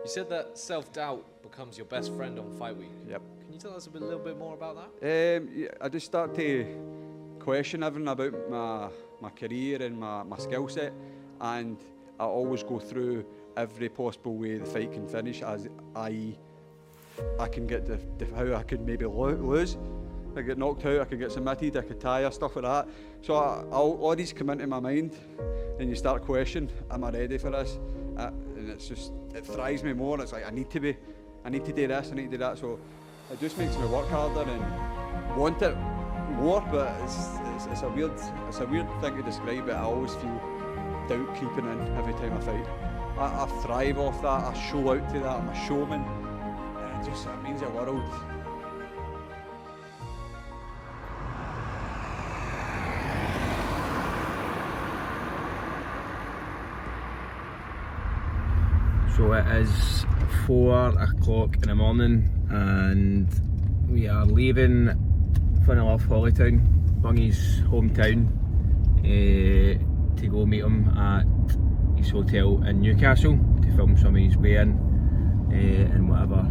You said that self-doubt becomes your best friend on fight week. Yep. Can you tell us a little bit more about that? Yeah, I just start to question everything about my career and my skill set, and I always go through every possible way the fight can finish, as I can get how I could maybe lose. I get knocked out, I could get submitted, I could tire, stuff like that. So all these come into my mind, and you start questioning, am I ready for this? And it's just, it thrives me more. It's like I need to do this, I need to do that. So it just makes me work harder and want it more. But it's a weird thing to describe. But I always feel doubt creeping in every time I fight. I thrive off that. I show out to that. I'm a showman. And it means the world. So it is 4 o'clock in the morning and we are leaving Funnel off Hollytown, Bungy's hometown, to go meet him at his hotel in Newcastle to film some of his weigh-in and whatever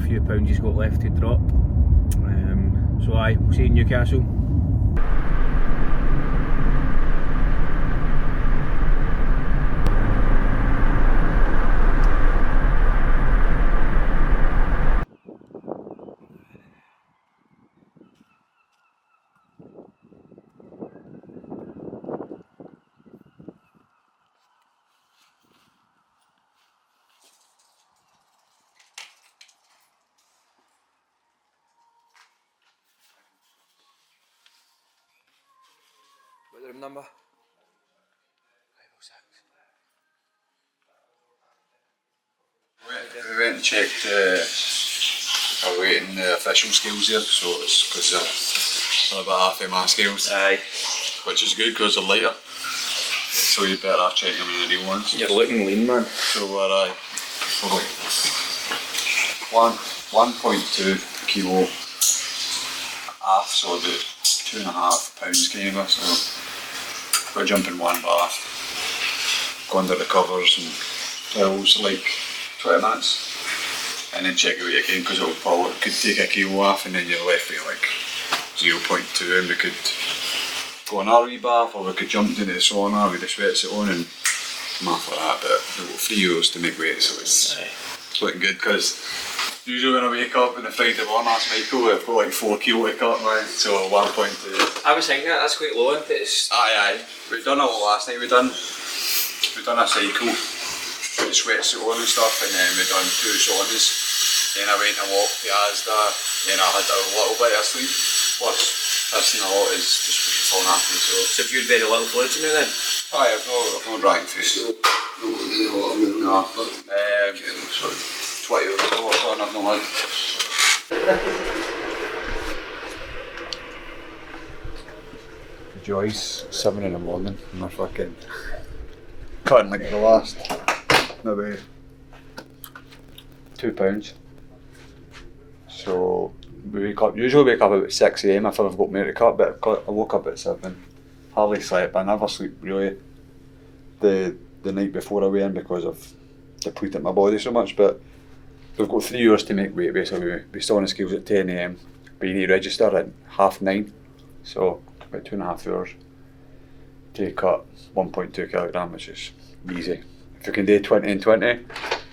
few pounds he's got left to drop. So we'll see you in Newcastle. What's the room number? 506. We went and checked our weight in the official scales here, so it's because they're about half of my scales. Aye. Which is good because they're lighter. So you better have checked them in the real ones. You're looking lean, man. So we're 1.2 kilo half, so about 2.5 pounds kind of. So we're jumping 1 bar, go under the covers and pills like 20 minutes, and then check the weight again, because it could take a kilo off and then you're left with like 0.2, and we could go another wee bath, or we could jump into the sauna with the sweatsuit on and come off like that. But we've got 3 euros to make weight, so it's looking good, because usually when I wake up on a Friday morning, that's Michael, I've got like 4 kilo to cut, man, so 1.2. I was thinking that's quite low, isn't it? Aye. We've done it all last night. We've done a cycle with the sweatsuit on and stuff, and then we've done 2 saunas. Then I went and walked to Asda, then I had a little bit of sleep. Plus, pissing a lot is just falling after me. So if you'd very little fluid in you then? Aye, I've no drank food. No. 20 hours of water and I've not had. Joy's 7 in the morning and we're fucking cutting like the last maybe 2 pounds. So we usually wake up about 6 AM if I've got more to cut, but I woke up at 7. Hardly slept. I never sleep really the night before I weigh in because I've depleted my body so much. But we've got 3 hours to make weight basically. We start on the scales at 10 AM, but you need to register at 9:30. So about 2.5 hours to cut 1.2 kilogram, which is easy. If you can do 20 and 20,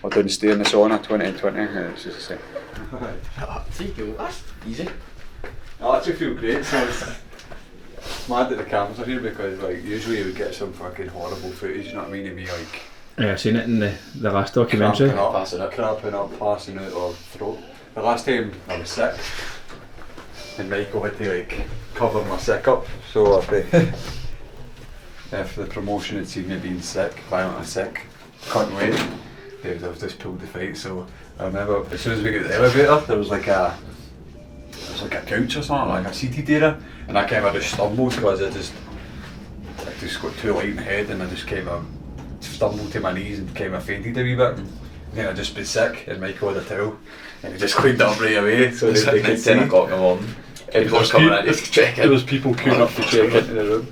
or don't stay in the sauna, 20 and 20, and it's just the same. 3 kilo, that's easy. I actually feel great, so it's mad that the cameras are here, because like usually you would get some fucking horrible footage, you know what I mean, to be like Yeah, I've seen it in the last documentary. Cramping up, passing out, or throat. The last time I was sick, and Michael had to like cover my sick up, so if the promotion had seen me being sick, violently sick, cutting weight, they would have just pulled the fight. So I remember as soon as we got to the elevator, there was like a couch or something, like a seated area, and I kind of just stumbled because I just got too light in the head, and I just kind of stumbled to my knees and kind of fainted a wee bit. And then I just been sick, and Michael had a towel, and he just cleaned it up right away. So they could 10 o'clock in the morning. People were coming in to check in. There was people queuing up to check into the room.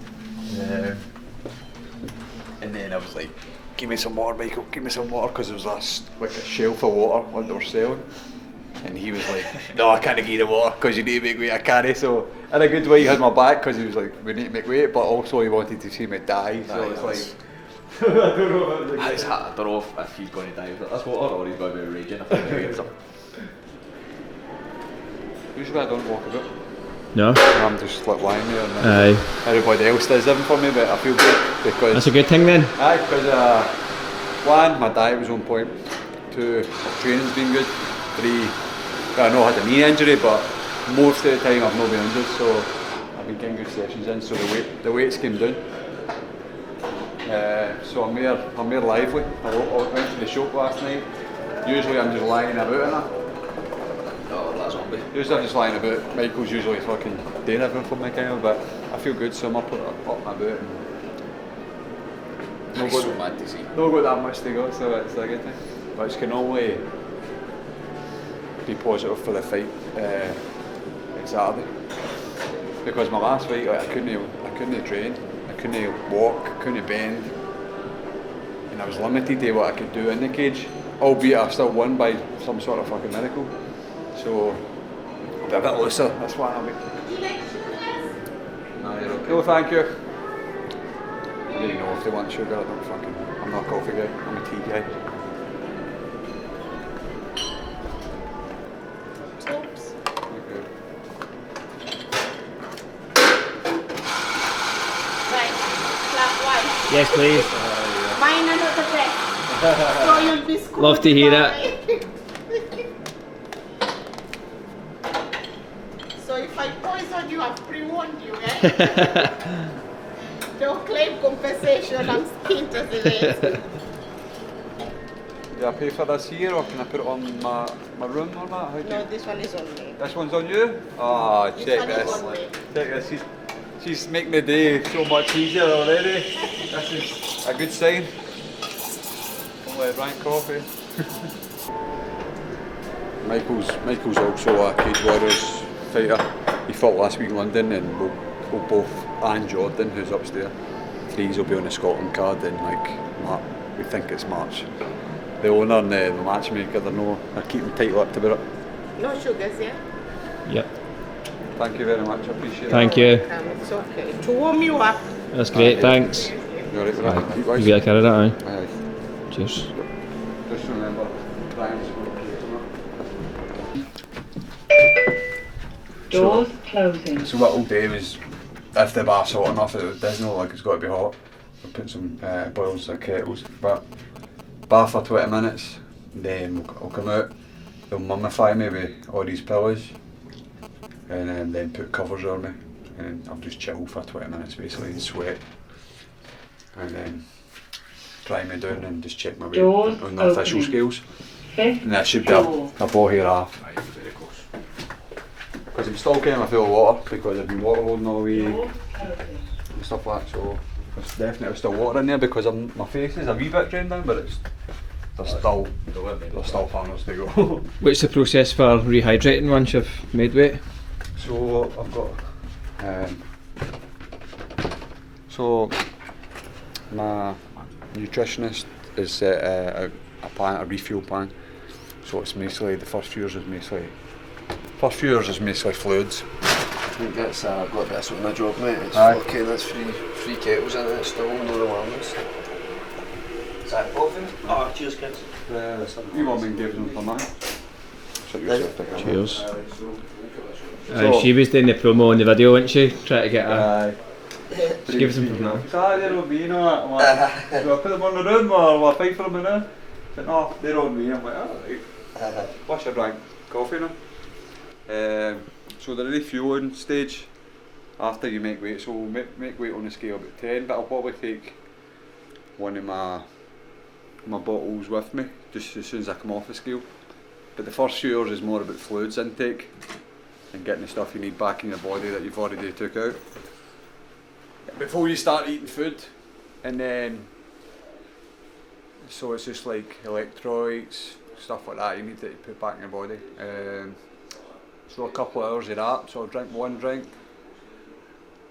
And then I was like give me some water, Michael, give me some water, because there was like a shelf of water what they were selling. And he was like, no, I can't give you the water because you need to make weight I carry. So in a good way he had my back because he was like, we need to make weight, but also he wanted to see me die. So it's like, I don't know. I don't know if he's going to die with this water or he's going to be raging if he drinks it. Usually I don't walk about. No? I'm just like lying there and everybody else does everything for me, but I feel good because... That's a good thing then? Aye, because one, my diet was on point. Two, my training's been good. Three, I know I had a knee injury, but most of the time I've not been injured, so I've been getting good sessions in, so the weights came down. So I'm more lively. I went to the shop last night. Usually I'm just lying about in it. Oh, that's zombie. Usually I'm just lying about. Michael's usually fucking doing everything for me, kind of, but I feel good, so I'm up and about. It's so mad to see. Not got that much to go, so it's a good thing. But it's can only be positive for the fight on Saturday, because my last fight like, I couldn't train, I couldn't walk, I couldn't bend, and I was limited to what I could do in the cage, albeit I still won by some sort of fucking miracle. So I'll be a bit looser, that's why I'll be. No, you're okay. No, thank you. I don't even know if they want sugar, I'm not a coffee guy, I'm a tea guy. Yes, please. Mine are not the best. So you'll be schooled. Love to hear it. So if I poison you, I've pre-warned you, eh? Don't claim compensation, I'm skint as it is. Do I pay for this here or can I put it on my room or not? No, this one is on me. This one's on you? Ah, check one is this. on me. Check this. She's making the day so much easier already. This is a good sign. Don't let it drink coffee. Michael's also a Cage Warriors fighter. He fought last week in London, and we'll both, and Jordan, who's upstairs. Threes will be on the Scotland card, and we think it's March. The owner and the matchmaker, they're keeping tight-lipped about it. No sugars, yeah? Yep. Thank you very much, I appreciate it. Thank you. It's okay. To warm you up. That's great, thanks. You alright with that? You better carry that on. Aye. Cheers. Just remember, Brian's Doors closing. So what we'll do is, if the bath's hot enough, it doesn't look like it's got to be hot. We'll put some boils or kettles, but bath for 20 minutes, then we'll come out, they'll mummify me with all these pillows, and then put covers on me, and I'll just chill for 20 minutes basically and sweat, and then dry me down and just check my weight on the official scales. And that should be a ball here half. Because I'm still getting my full of water because I've been water holding all week and stuff like that, so there's definitely still water in there because my face is a wee bit drained down, but there's still funnels to go. What's the process for rehydrating once you've made weight? So I've got my nutritionist is set a refuel plan. So it's mostly the first few years is mostly fluids. I think that's got a bit of something in my job, mate. It's Aye. okay, that's three kettles in it, still no alarms. Is that coffee? Oh, cheers kids. You want me to give them for mine? Cheers. She was doing the promo on the video, wasn't she? Trying to get a... Just give us some for now. They're on me, you know. Do I put them on the room or will I fight for them now? But no, they're on me. I'm like, alright. Plus I drank coffee now. So the refueling stage after you make weight, so we'll make weight on the scale about 10, but I'll probably take one of my bottles with me just as soon as I come off the scale. But the first few hours is more about fluids intake and getting the stuff you need back in your body that you've already took out before you start eating food. And then so it's just like electrolytes, stuff like that you need to put back in your body. So a couple of hours of that, so I'll drink one drink,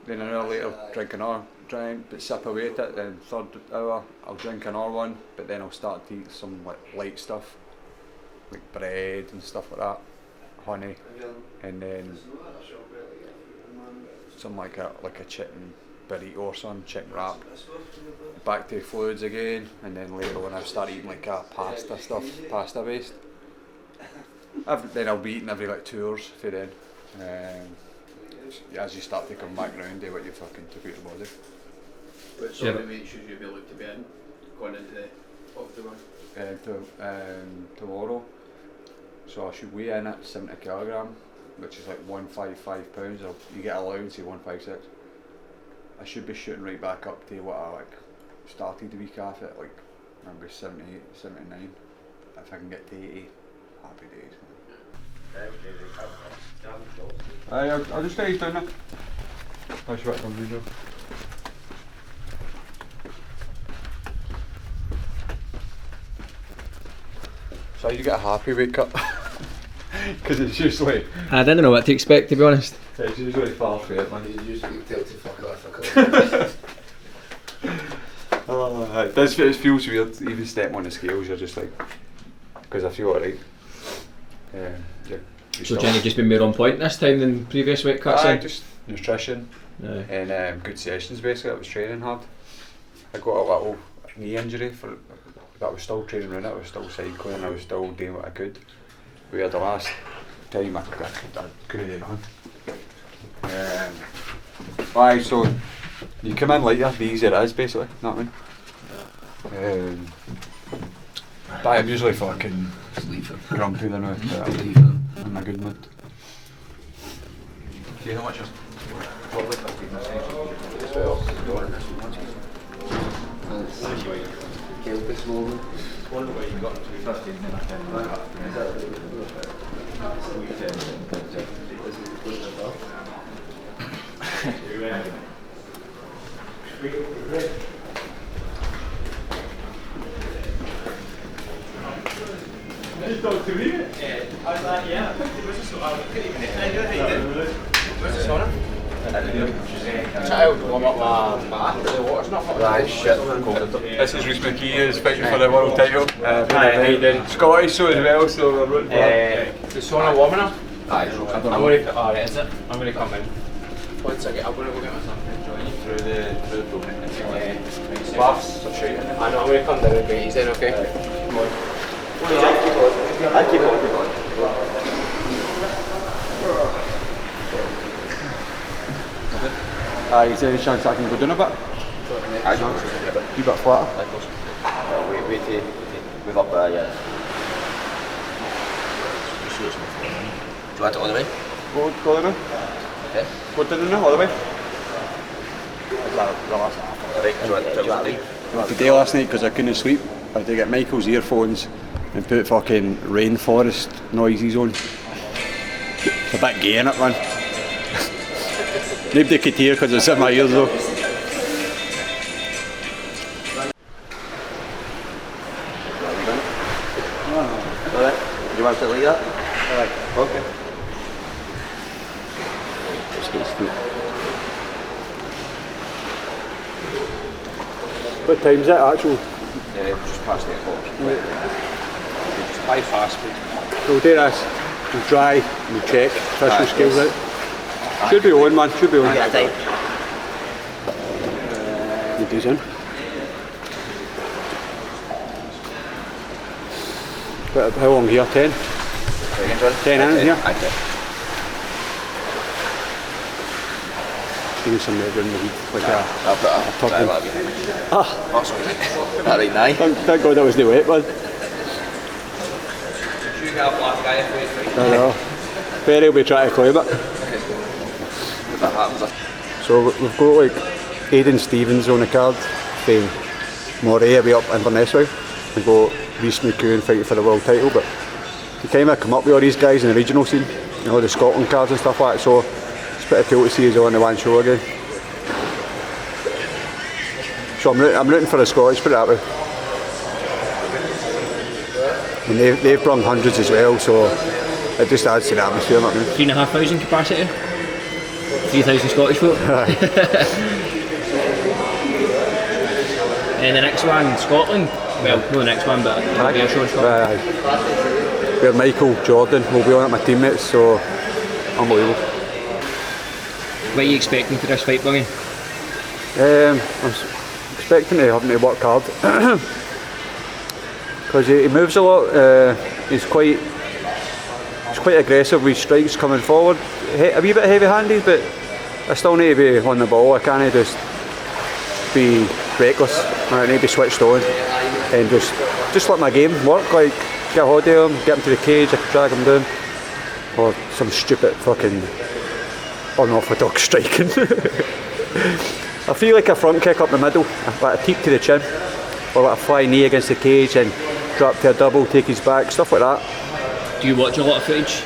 then an hour later drink another, but sip away at it. Then third hour, I'll drink another one, but then I'll start to eat some like light stuff, like bread and stuff like that, honey, and then some like a chicken burrito or something, chicken wrap. Back to fluids again, and then later on I'll start eating like a pasta based. Then I'll be eating every like 2 hours for then. As you start to come back round to what you fucking took out your body. What sort of weight should you be looking to be in going into the octagon? Tomorrow. So I should weigh in at 70 kg, which is like 155 pounds. You get allowance of 156. I should be shooting right back up to what I like started the week off at, like maybe 78, 79. If I can get to 80, happy days. I'll just get you down there. I'll show it on video. So you get a happy wake up? Because it's usually... I didn't know what to expect, to be honest. It's usually far from it, man. You usually tell to fuck off. It feels weird, even stepping on the scales, you're just like... Because I feel alright. So Jenny just been more on point this time than previous weight cuts in? Just nutrition and good sessions basically. I was training hard. I got a little knee injury but I was still training around it, I was still cycling and I was still doing what I could. Where the last time I couldn't do nothing. So you come in lighter, the easier it is basically, know what I mean? But I'm usually fucking grumpy then with I'm in a good mood. Do you know how much probably 15 minutes as well. Killed this moment. One way you got to 15 minutes. Just talk to me. I was like, yeah. Where's the sauna? Child, warm up my bath, the water's not hot. Right, shit. This is Rhys McKee, who's fighting for the world title. Scottish so as well, so we're rooting for The sauna warm enough? I don't know. Alright, is it? I'm going to come in. 1 second, I'm going to go get myself and join you. Through the door. Laughs, so shit. I know, I'm going to come down and get you then, okay? Come on. I keep on. Is there any chance I can go down a bit? I don't know. A bit flatter? Wait till move up there, yeah. Do you want it all the way? Go down. Okay. Go down now, all the way. Right, do you want it? Today last night, because I couldn't sleep, I had to get Michael's earphones and put fucking rainforest noises on. It's a bit gay in it, man. Nobody could hear because it's in my ears though. Alright, you want it like that? Alright, okay. Just get scoop. What time is it actual? Just past 8 o'clock. Just high fast food. We'll do this. We'll dry, we'll check, official scales out. Should be on, man, should be on. Get a time. You do son. How long here? 10? 10 in here? Okay. Give me some red in the weed, like I'll put a topping. That right now. Thank God that was no wet, man. You get a black guy if I know. Perry will be trying to claim it. So we've got like Aidan Stevens on the card from Moray way up Inverness. We've got Rhys McKee fighting for the world title, but we kind of come up with all these guys in the regional scene, you know, the Scotland cards and stuff like that, so it's pretty cool to see us on the one show again. So I'm rooting for the Scottish, put it that way. And they've brought hundreds as well, so it just adds to the atmosphere, not me. 3,500 capacity. 3,000 Scottish folk. And the next one, Scotland. Well, not the next one, but there'll be a show in Scotland. Where Michael Jordan will be on it, my teammates, so unbelievable. What are you expecting for this fight, Bungy? I'm expecting to having to work hard because he moves a lot. He's quite aggressive with strikes coming forward. A wee bit heavy-handed, but I still need to be on the ball. I can't just be reckless. I need to be switched on and just let my game work. Like get a hold of him, get him to the cage, I can drag him down, or some stupid fucking unorthodox striking. I feel like a front kick up the middle, like a teep to the chin, or like a fly knee against the cage and drop to a double, take his back, stuff like that. Do you watch a lot of footage?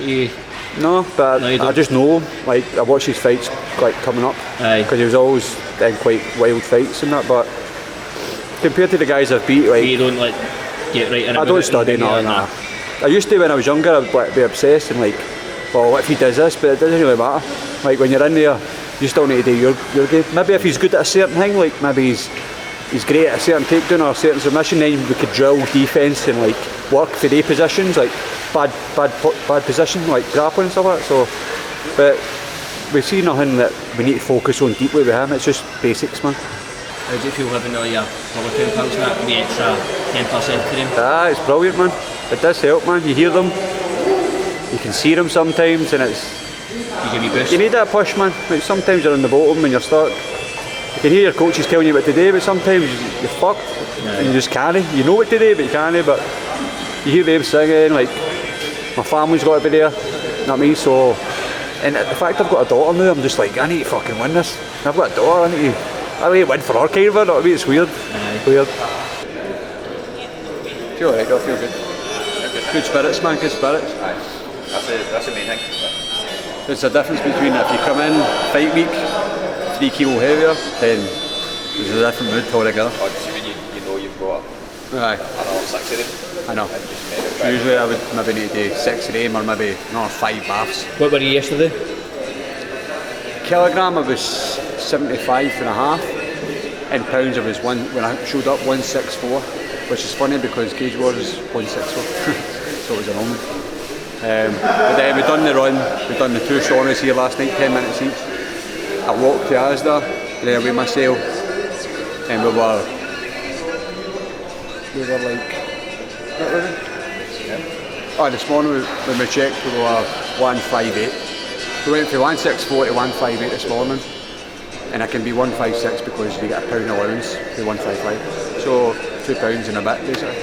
No, but No, I just know him. Like I watch his fights like coming up because he was always in quite wild fights and that. But compared to the guys I've beat, like You don't like get right in it. I don't study, no. I used to when I was younger. I'd like, be obsessed and like, well, what if he does this? But it doesn't really matter. Like when you're in there, you still need to do your game. Maybe if he's good at a certain thing, like maybe he's great at a certain takedown or a certain submission, then we could drill defence and like work for their positions, like bad position, like grappling and stuff like that. So, but we see nothing that we need to focus on deeply with him. It's just basics, man. How do you feel having all your Hurricane pals and that, the extra 10% to them? It's brilliant, man. It does help, man. You hear them, you can see them sometimes, and You give me boost? you need that push, man. Like sometimes you're on the bottom and you're stuck. You can hear your coaches telling you what to do, but sometimes you're fucked and you just can't. You know what to do, but you can't. But you hear them singing, like my family's got to be there. You know what I mean? So, and the fact I've got a daughter now, I'm just like, I need to fucking win this. I've got a daughter, I need to win for her kind of, you know what I mean? It's weird. Weird. Feel alright, I feel good. Good spirits, man, good spirits. That's the main thing. There's a difference between if you come in fight week 3 kilo heavier, then there's a different mood altogether. When you know you've got Aye, another 6 of them. I know. Usually I would maybe need to do 6 of them or maybe another 5 baths. What were you yesterday? Kilogram I was 75 and a half. In pounds I was when I showed up 164, which is funny because Cage Warriors 164, so it was a normal. But then we done the run, we done the 2 saunas here last night, 10 minutes each. I walked to Asda, there with myself, and we were like, what were we? Oh, this morning when we checked we were 158. We went from 164 to 158 this morning, and I can be 156 because we get a pound allowance to 155. So £2 and a bit basically.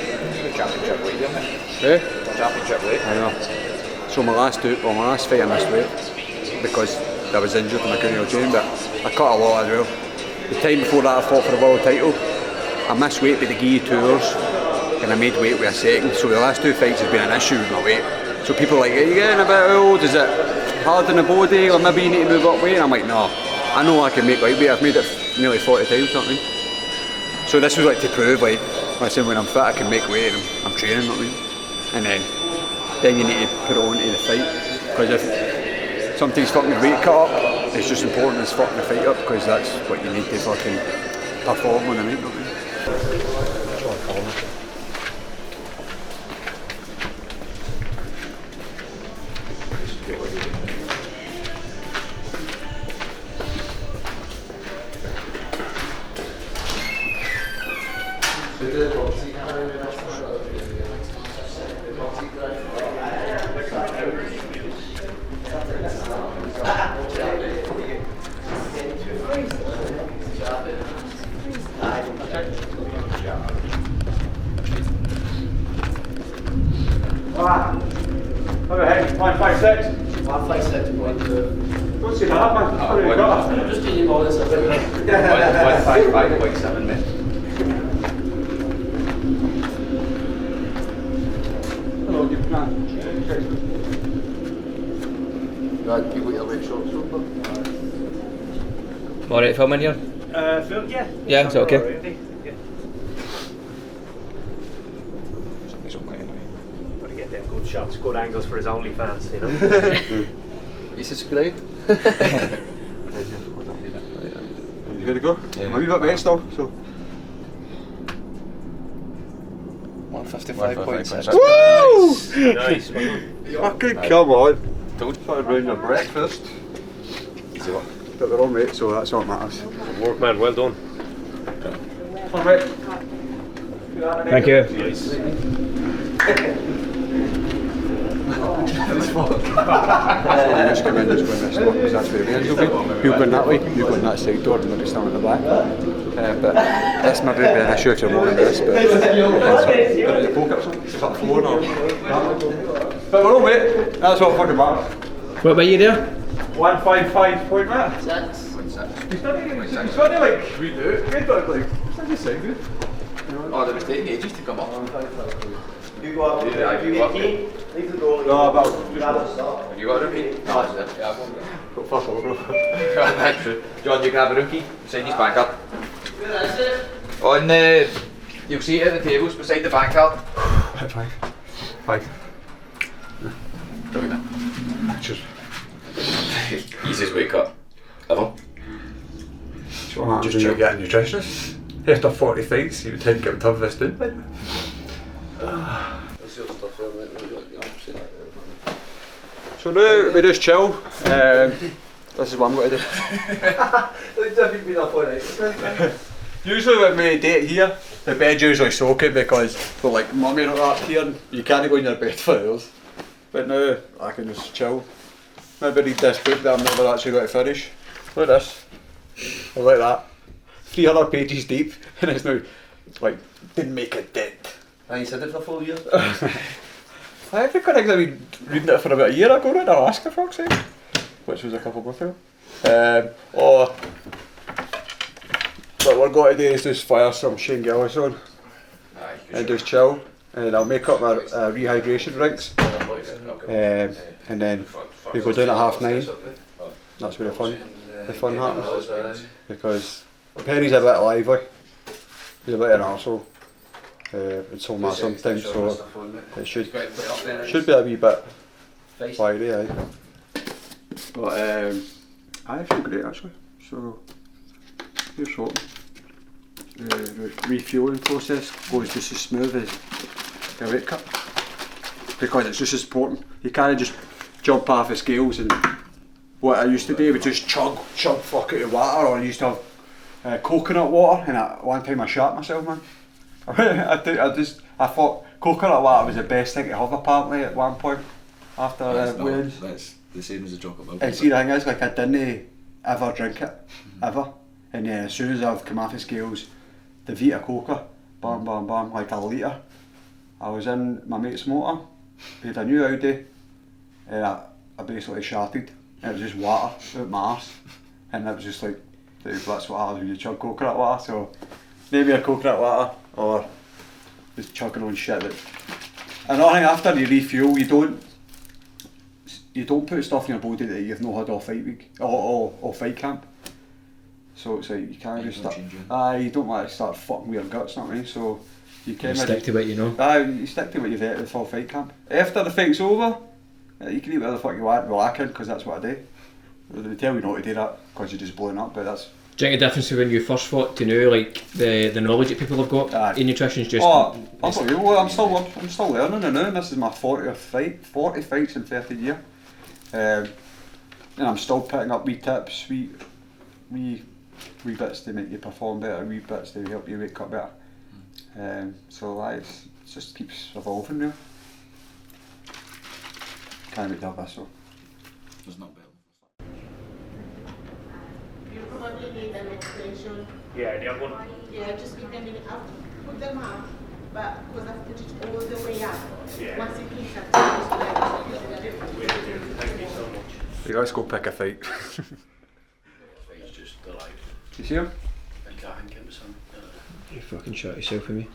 Championship weight, isn't it? Eh? Championship weight. I know. So my last fight I missed weight because I was injured and I couldn't train, but I cut a lot as well. The time before that I fought for the world title, I missed weight but they gave you 2 hours and I made weight with a second, so the last 2 fights has been an issue with my weight. So people are like, are you getting a bit old, is it hard on the body, or maybe you need to move up weight? And I'm like, no, I know I can make light weight, I've made it nearly 40 times, you know what I mean? So this was like to prove, like, listen, when I'm fit I can make weight and I'm training, you know what I mean? And then you need to put it on to the fight, because if something's fucking your weight cut up, it's just important as fucking the fight up, because that's what you need to fucking perform on the night, you know what I mean? Overhead, 156. 156. Don't say that, man. What have you got? Just do you all this a bit. 155.7, mate. Hello, you can. You got your leg shorts on? Alright, filming here? Phil, yeah. Yeah, is that okay? Yeah. Something's okay anyway. Got to get them good shots, good angles for his OnlyFans, you know. You subscribe? You good to go? Yeah. I'm a wee bit wet still, so. 155.6. Woo! Nice. Fucking come on. Don't try to ruin your breakfast. But we're all mate, so that's all that matters. Work, man. Well done. All right. Thank you. Nice. Just come in, just go in this door, because that's where the ends will be. You'll go in that way, you go in that side door, and they'll be standing at the back. But this might be an issue if you're more than this, but is it poker or something? Is it floor or but we're all mate, that's what fucking matters. What about you there? 155 point that. Six. He's funny like we do. We do like it's just sound good. Oh, they were taking ages to come up. You go up, Yeah, you you go up. get key, leave the door. No, but Have you got a rookie? No, that's it. Yeah, I've got fuck all, bro. That's true. John, you can have a rookie. Sign his bank card. Where is it? On the... You'll see it at the tables beside the bank card. Fine. Cheers. Easiest weight cut ever. So what happens when you get a nutritionist? After 40 fights, you would think it would have this down. So now we just chill. This is what I'm going to do. Usually when we date here, the bed's usually soaking because we're like mummy or that here and you can't go in your bed for hours. But now I can just chill. Maybe read this book that I'm never actually going to finish. Look at this. I like that. 300 pages deep and it's now like didn't make a dent. And you said it for 4 years? I think I've been reading it for about a year ago in Alaska, for fuck's sake, which was a couple of months ago. What we're going to do is just fire some Shane Gillis on and just chill, and I'll make up my rehydration drinks, and then we go down at 9:30. That's where the fun happens, because Perry's a bit lively, he's a bit of an arsehole. And so much sometimes, so it should be a wee bit fiery, aye. But I feel great actually. So here's what the refueling process goes just as smooth as a weight cut, because it's just as important. You can't just jump off the scales and what I used to do would just chug fuck out of water, or I used to have coconut water, and at one time I shat myself, man. I thought coconut water was the best thing to have apparently at one point after weigh-ins. That's the same as a chocolate milk. And see the thing is, like, I didn't ever drink it, ever. And then as soon as I've come off the scales, the Vita Coca, bam bam bam, like a litre. I was in my mate's motor, we had a new Audi, and I basically shattered. It was just water out my arse. And it was just like, that's what happens when you chug coconut water. So maybe a coconut water, or just chugging on shit. Another thing, after you refuel, you don't put stuff in your body that you've not had all fight week, or fight camp. So it's like you can't just start. You don't want to start fucking with your guts, not me. So you can stick to what you know. You stick to what you've ate for fight camp. After the fight's over, you can eat whatever the fuck you want. Well, I can, because that's what I do. They tell you not to do that because you're just blowing up, but that's. Do you think the difference between when you first fought to now, like the knowledge that people have got in nutrition is just? Unbelievable. I'm still learning now, and this is my 40th fight, 40 fights in 30 years. And I'm still picking up wee tips, wee bits to make you perform better, wee bits to help you wake up better. So it just keeps evolving now. Can't wait to have this, so. There's not better. You probably need an extension. Yeah, the other one. Yeah, just give them I'll put them up, but because I've put it all the way up. Yeah. Once it keeps up, it's like, Thank you so much. You guys go pick a fight. It's just delight. You see him? I think it was him. You fucking shot yourself for me.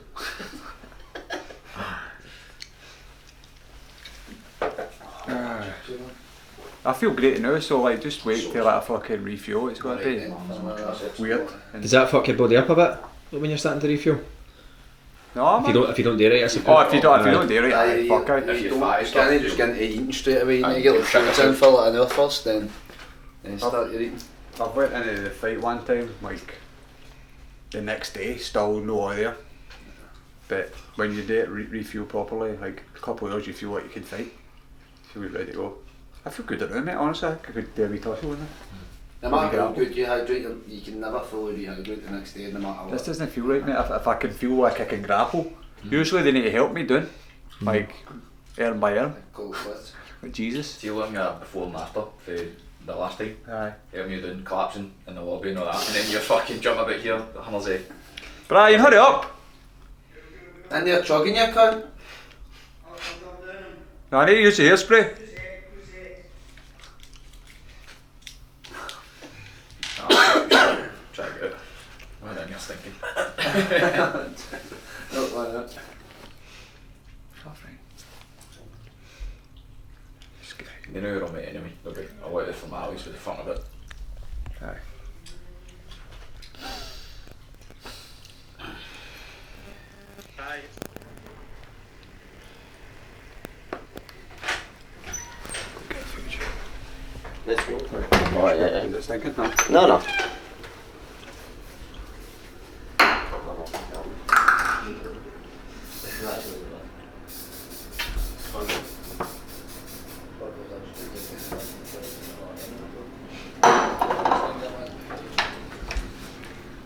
I feel great now, so like just wait till I fucking refuel. It's going to be weird. Does that fuck your body up a bit like when you're starting to refuel? No, man. If you don't do it right, I suppose. Oh, if you don't do it, aye, fuck out. If you're fat, you can't just get into eating straight away. You need to get the foods in for like an hour first, then start your eating. I went into the fight one time, like the next day, still no idea. but when you do it refuel properly, like a couple of hours, you feel like you can fight. You feel ready to go. I feel good at the mate, honestly. I could do a wee tussle with it. No matter how good you hydrate, you can never fully rehydrate the next day, no matter what. This doesn't feel right, mate. If I can feel like I can grapple, usually they need to help me doing, like arm by arm. Like Jesus. See you looking at before and after for the last time? Aye. You doing collapsing in the lobby and all that, and then you're fucking jumping about here, the Hummers eh? Brian, hurry up! And they're chugging your cunt. No, I need to use the hairspray. Try to get it. Well then, you're stinking. Don't like that. You know you're on mate anyway. There'll be a lot of formalities with the front of it. Aye. Let's go. Oh, yeah. Is it stinking? No. No.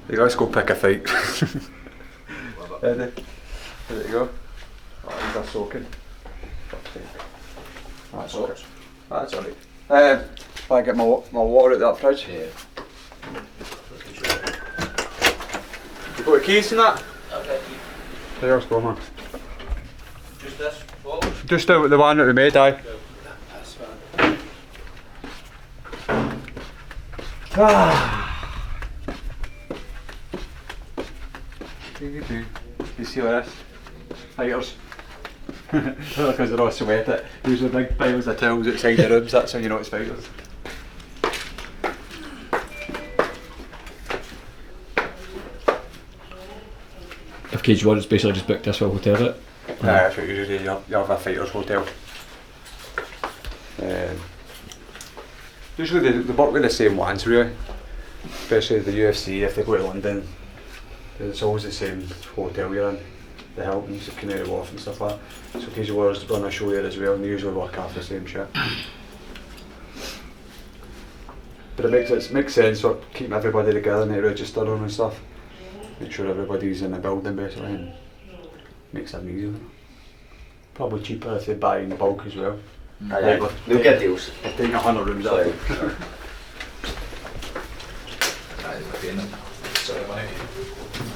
You guys go pick a fight. Ready? There you go. Oh, these are soaking. That's alright. That's alright. If I get my water out that fridge. Yeah. You got the keys in that? Okay. There's go, man. Just this? What? Just the one that we made, aye. That's fine. You see what this? Fighters. Because they're all sweaty. Usually big piles of towels outside the rooms, that's how you know it's fighters. If Cage Warriors basically just booked this for a hotel, is it? That's what usually you have a fighters hotel. Usually they work with the same ones really. Especially the UFC, if they go to London, it's always the same hotel you're in. The Hiltons, the Canary Wharf and stuff like that. So Cage Warriors run a show there as well and they usually work after the same shit. But it makes sense for keeping everybody together and they register them and stuff. Make sure everybody's in the building basically and makes it easier. Probably cheaper if they buy in bulk as well. They'll get deals. They're taking 100 rooms out.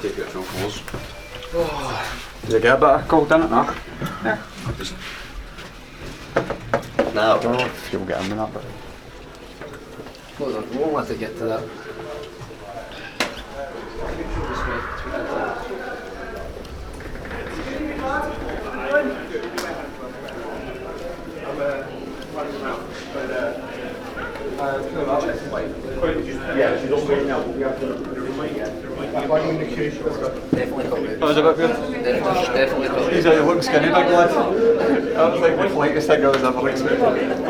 Take it from close. Did you get a bit of cold in it? No? Yeah. No. I don't know if you'll get in with that, but... Hold on, we won't let it get to that. Yeah, she's all waiting now. Definitely covered. That was a bit weird. Definitely covered. He's a looking skinny big lad. That was like the flightest thing I was ever expecting. I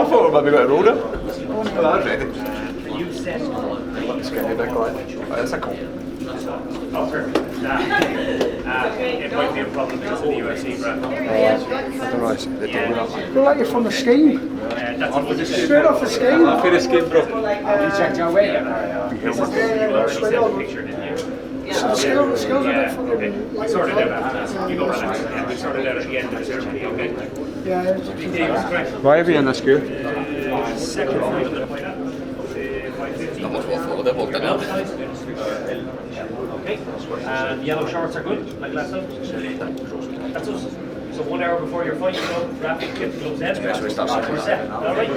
thought we maybe got a roller. Oh, that was ready. Looking skinny big lad. That's a cool. Oh, perfect. It might be a problem because of the UFC, Brad. I don't know, I see they told me that. Feel like you're from the scheme. Straight off the scheme. Off the scheme, bro. You checked your weight? You already sent the picture, didn't you? The skills are a bit Okay. We sorted it out after. You go relax. And we sorted it out at the end of the ceremony, okay? Yeah. He was correct. Why are we in the school? Second fight of the fight out. 5:15. Not much more for they walked in now. Okay. And yellow shorts are good, like last time? That's us. So 1 hour before your fight, you go, wrap it, get the gloves in. We're set. All right?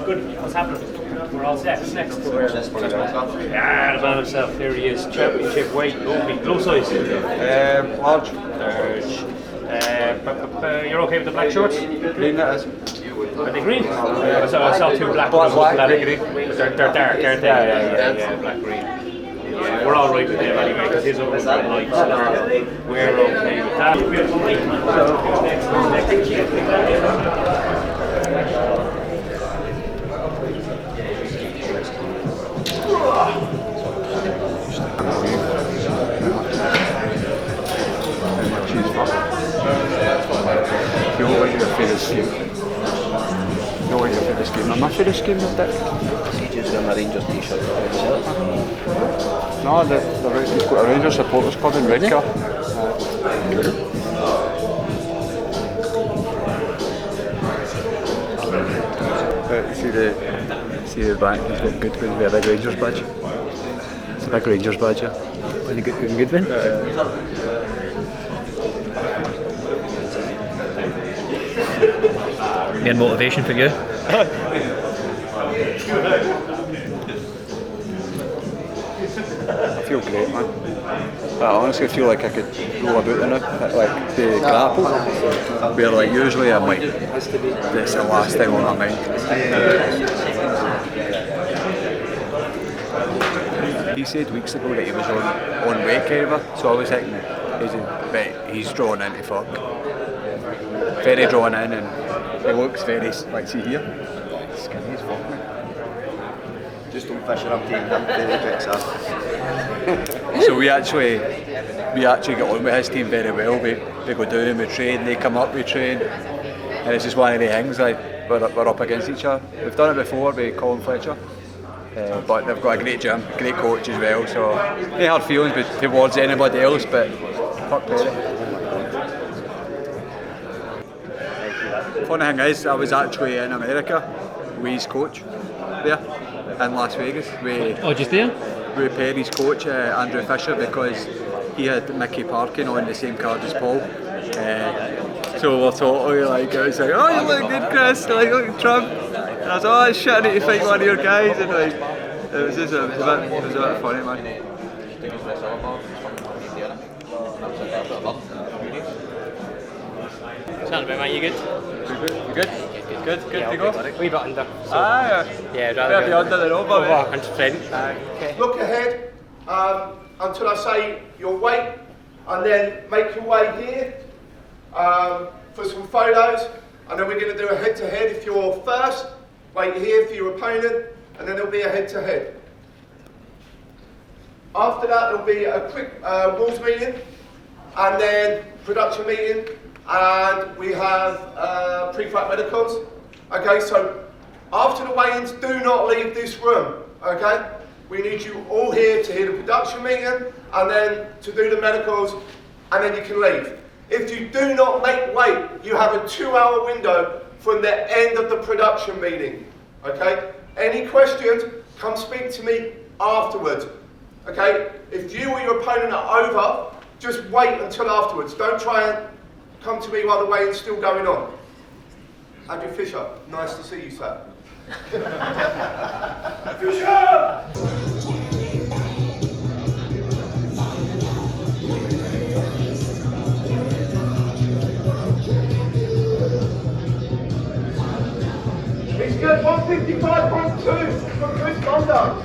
Good. What's happening? We're all set. Who's next? Yeah, the man himself. Here he is. Championship weight. Glow size. Large. You're okay with the black shorts? Green that is. Are they green? I saw two black ones. Black, They're dark, aren't they? Yeah, black, green. Yeah, we're all right with him anyway, because his others are light. We're okay with that. You know what your favourite scheme? You know what your favourite scheme? My favourite scheme is that. He just wearing a Rangers t-shirt. No, he's got a Rangers supporters club in Redcar. See the back, he's got Goodwin with a big Rangers badge. It's a big Rangers badge, yeah. When you get Goodwin? Main motivation for you? I feel great, man. I honestly feel like I could roll about in it, like the grapple, where like usually I'm like, that's the last thing on my mind. He said weeks ago that he was on weight carrier, so I was thinking, he's drawn into fuck. Very drawn in, and he looks very, like, see here, skinny as fuck, man. Just don't fish her up to him, very picks up. So we actually get on with his team very well. We go down, we train, they come up, we train, and it's just one of the things, like, we're up against each other. We've done it before with Colin Fletcher, but they've got a great gym, great coach as well, so no hard feelings towards anybody else, but fuck Perry. Funny thing is, I was actually in America with his coach there in Las Vegas. Just there? With Perry's coach, Andrew Fisher, because he had Mickey Parkin on the same card as Paul. So we're totally like, I was like, oh, you look good, Chris, like, look at Trump. And I was like, oh, shit, I need to fight one of your guys. And like, it was just a bit funny, man. Sound about, mate, you good? You good? Good to go? A wee bit under. So, yeah, rather be under than over. 100%. Okay. Look ahead until I say your weight, and then make your way here for some photos, and then we're going to do a head-to-head. If you're first, wait here for your opponent, and then there'll be a head-to-head. After that, there'll be a quick rules meeting, and then production meeting, and we have pre-fight medicals. Okay, so after the weigh-ins, do not leave this room. Okay, we need you all here to hear the production meeting, and then to do the medicals, and then you can leave. If you do not make weight, you have a 2-hour window from the end of the production meeting. Okay, any questions? Come speak to me afterwards. Okay, if you or your opponent are over, just wait until afterwards. Don't try and come to me while the weigh-in's still going on. Andrew Fisher, nice to see you, sir. Fisher! He's good, 155.2 from Chris Bungards.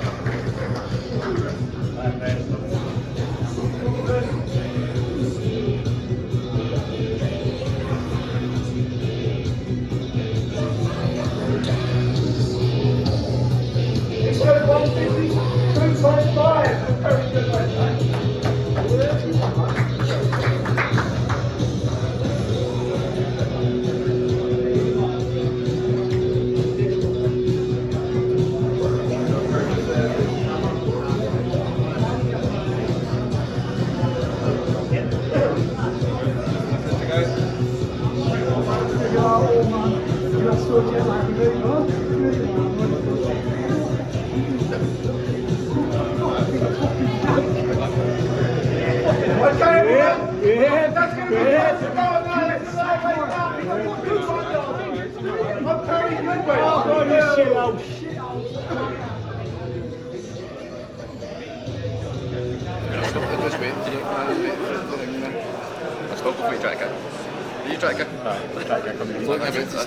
He's good, 152.5 from Perry Goodwin.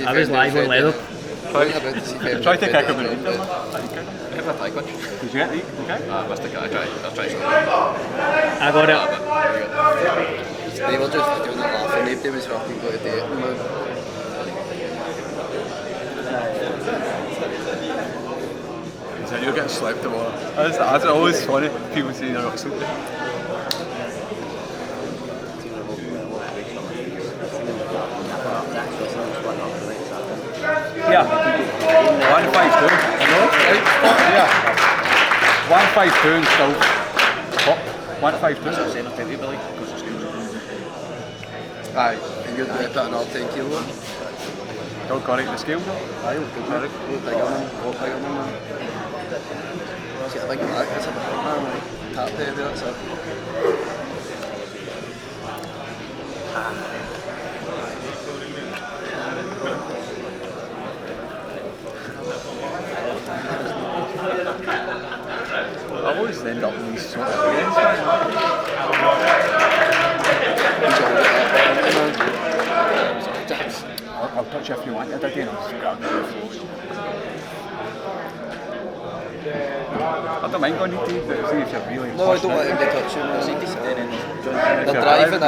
I was live on leather. Try to kick him in. I have a thigh punch. Did you get the? Okay. I missed it. I'll try something. I got it. They were just doing it laughing, nobody was fucking going to do it. So you're getting slapped tomorrow. That's always funny. People say they're not sleeping. Yeah. 152. Yeah. 152 and still. What? 152. Aye, and you're putting another 10 kilo. Don't correct the scale though. Aye, look bigger man, See, I think that's a big man, like, tap there, that's it. I always end up in these sort of games, I'll touch you if you want. I did, I don't mind going to eat, but see if you're really. No, I don't want him to touch you. They're driving in.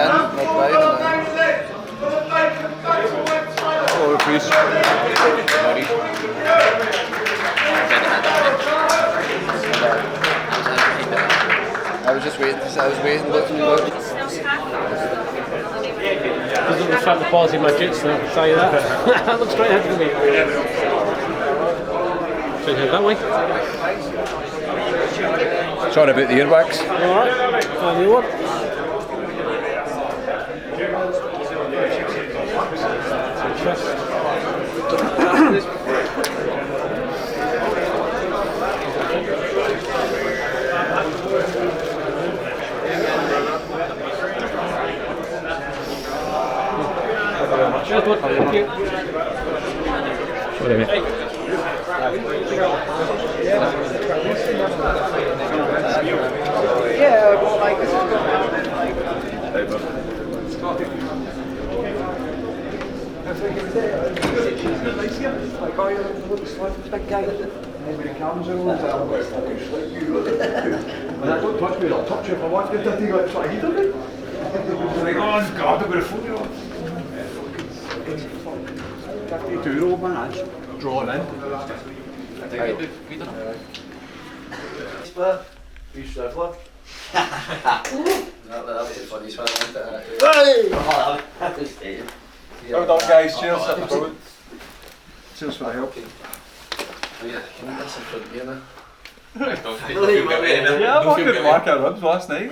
Hello, please. I was just waiting. I was waiting, looking about. Doesn't reflect the quality of my jiu-jitsu, I'll tell you that. That looks straight ahead of me. Straight ahead that way. Sorry about the earwax. Alright, find you one. Cheers, bud. Thank you. Sorry, mate. Yeah, but like this is good. Like, oh, you look like a big guy. And then when he comes out, I'm like, fucking slick you. And I don't touch me, I'll touch you if I want you to think like, what he did it. Like, oh, God, I'm going to phone you. 52-year-old man, that's drawn in. You struggler. That was the funniest one, wasn't it? Hey! Well done, guys. Cheers. Cheers for the help. Yeah, can you listen for the now? Yeah, I fucking mark our ribs last night.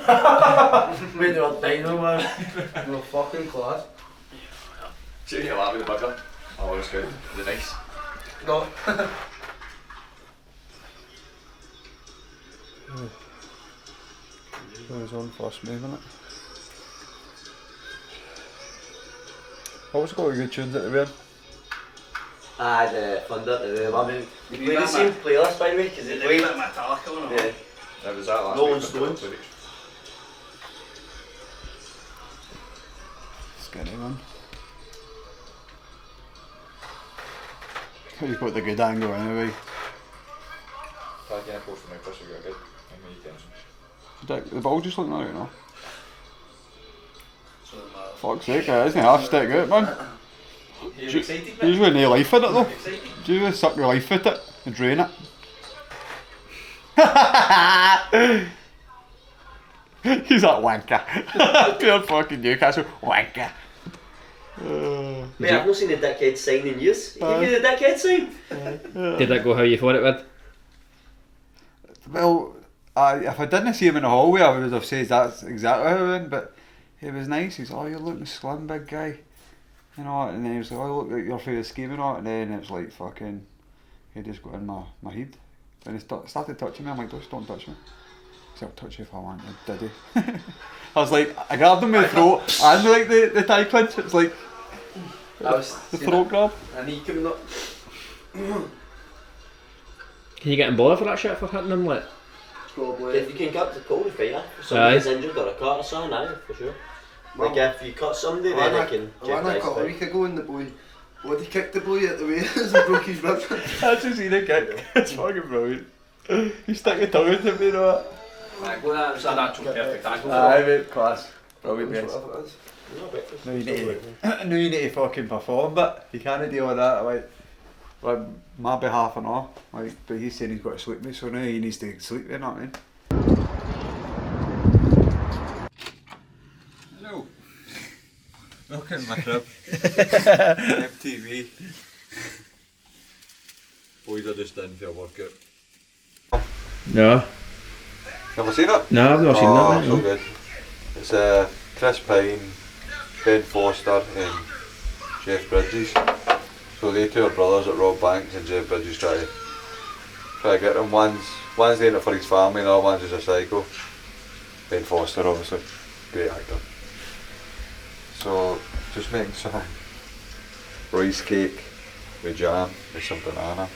When they were dino, man. They were fucking class. See you laugh with the burger. Oh, it was good. Was it nice? No. Goes on fast moving it. Always got good tunes at the end. Ah, the Thunder, the one. You play the same playlist, by the way, because it's way Metallica on it. Yeah. That was that last Rolling week. Stones. Skinny one. You've got the good angle anyway. I can't post for my first week, good. And me attention. The ball just looking alright now. Fuck's sake, it isn't half stick out, man. You usually no life in it though. Do you usually suck your life at it and drain it? He's that wanker. Pure fucking Newcastle wanker. Mate, I've not seen the dickhead sign in years. You give me the dickhead sign? Did that go how you thought it would? Well, if I didn't see him in the hallway, I would have said that's exactly how it went, but he was nice. He's like, oh, you're looking slim, big guy. You know, and then he was like, oh, look at your face scheme and all, and then it was like fucking, he just got in my head. And he started touching me. I'm like, don't touch me. He said, I'll touch you if I want. And did he? I was like, I grabbed him with the throat and like the tie clinch. It's like the throat grab. And he couldn't not. Can you get in bother for that shit for hitting him like? If you can cut the cold fighter, if somebody gets injured or a cut or something, aye, for sure. Well, like if you cut somebody, then they can I got a week ago and the boy, what he kicked the boy at the waist and broke his rib. I just seen a kick. It's fucking brilliant. You stick your tongue into me, you know what? Right, well, that was an actual perfect tackle. Aye, mate, class. Brilliant, mate. No, you need to fucking perform, but you can't deal with that, like my behalf and all. Like, but he's saying he's got to sleep me, so now he needs to sleep, you know what I mean? Hello. Welcome to my crib. MTV. Boys are just in for a workout. No. Never seen it? No, I've not seen that. So good. It's Chris Pine, Ben Foster and Jeff Bridges. So they two are brothers that Rob Banks and Jeff Bridges try to get them. One's doing it for his family and the other one's just a psycho. Ben Foster obviously, great actor. So just making some rice cake with jam with some banana.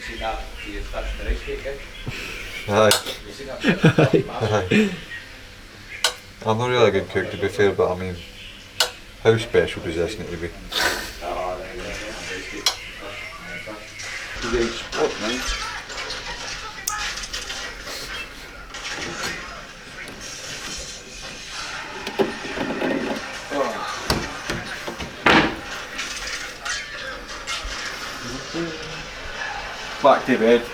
See that? You touched the rice cake, eh? Aye. You see that? I'm not really a good cook to be fair, but I mean, how special does this need to be? Back to bed. I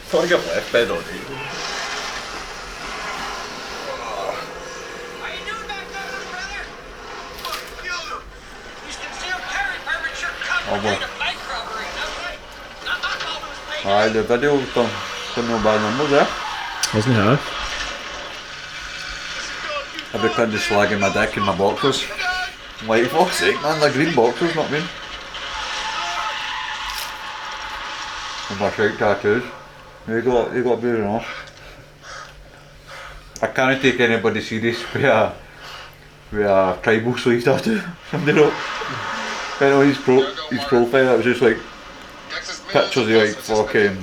think I've left bed already. Aye, the video's done no bad numbers there. Isn't it? I've been kind of slagging my dick in my boxers. I'm like, for fuck's sake man, they're green boxers, not mean. And my shite tattoos. You got to be enough. I can't take anybody serious with a tribal sleeve tattoo. You know his profile, it was just like pictures of like fucking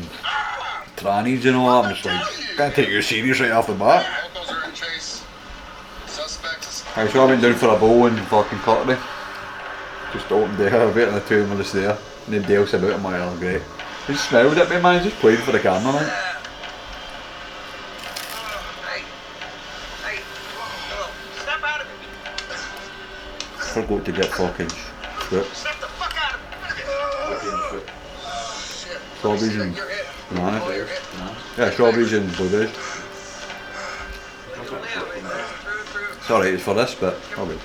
trannies and all that. I'm just like, can't take you serious right off the bat. I so I went down for a bowl in fucking Cutlery. Just opened there, a bit of the two of them were just there. Nobody else about them, oh great. He just smiled at me man, just played for the camera man. Forgot to get fucking strips. Strawberries and banana. Yeah, strawberries and blueberries. Sorry, it's for this bit. Oh, good.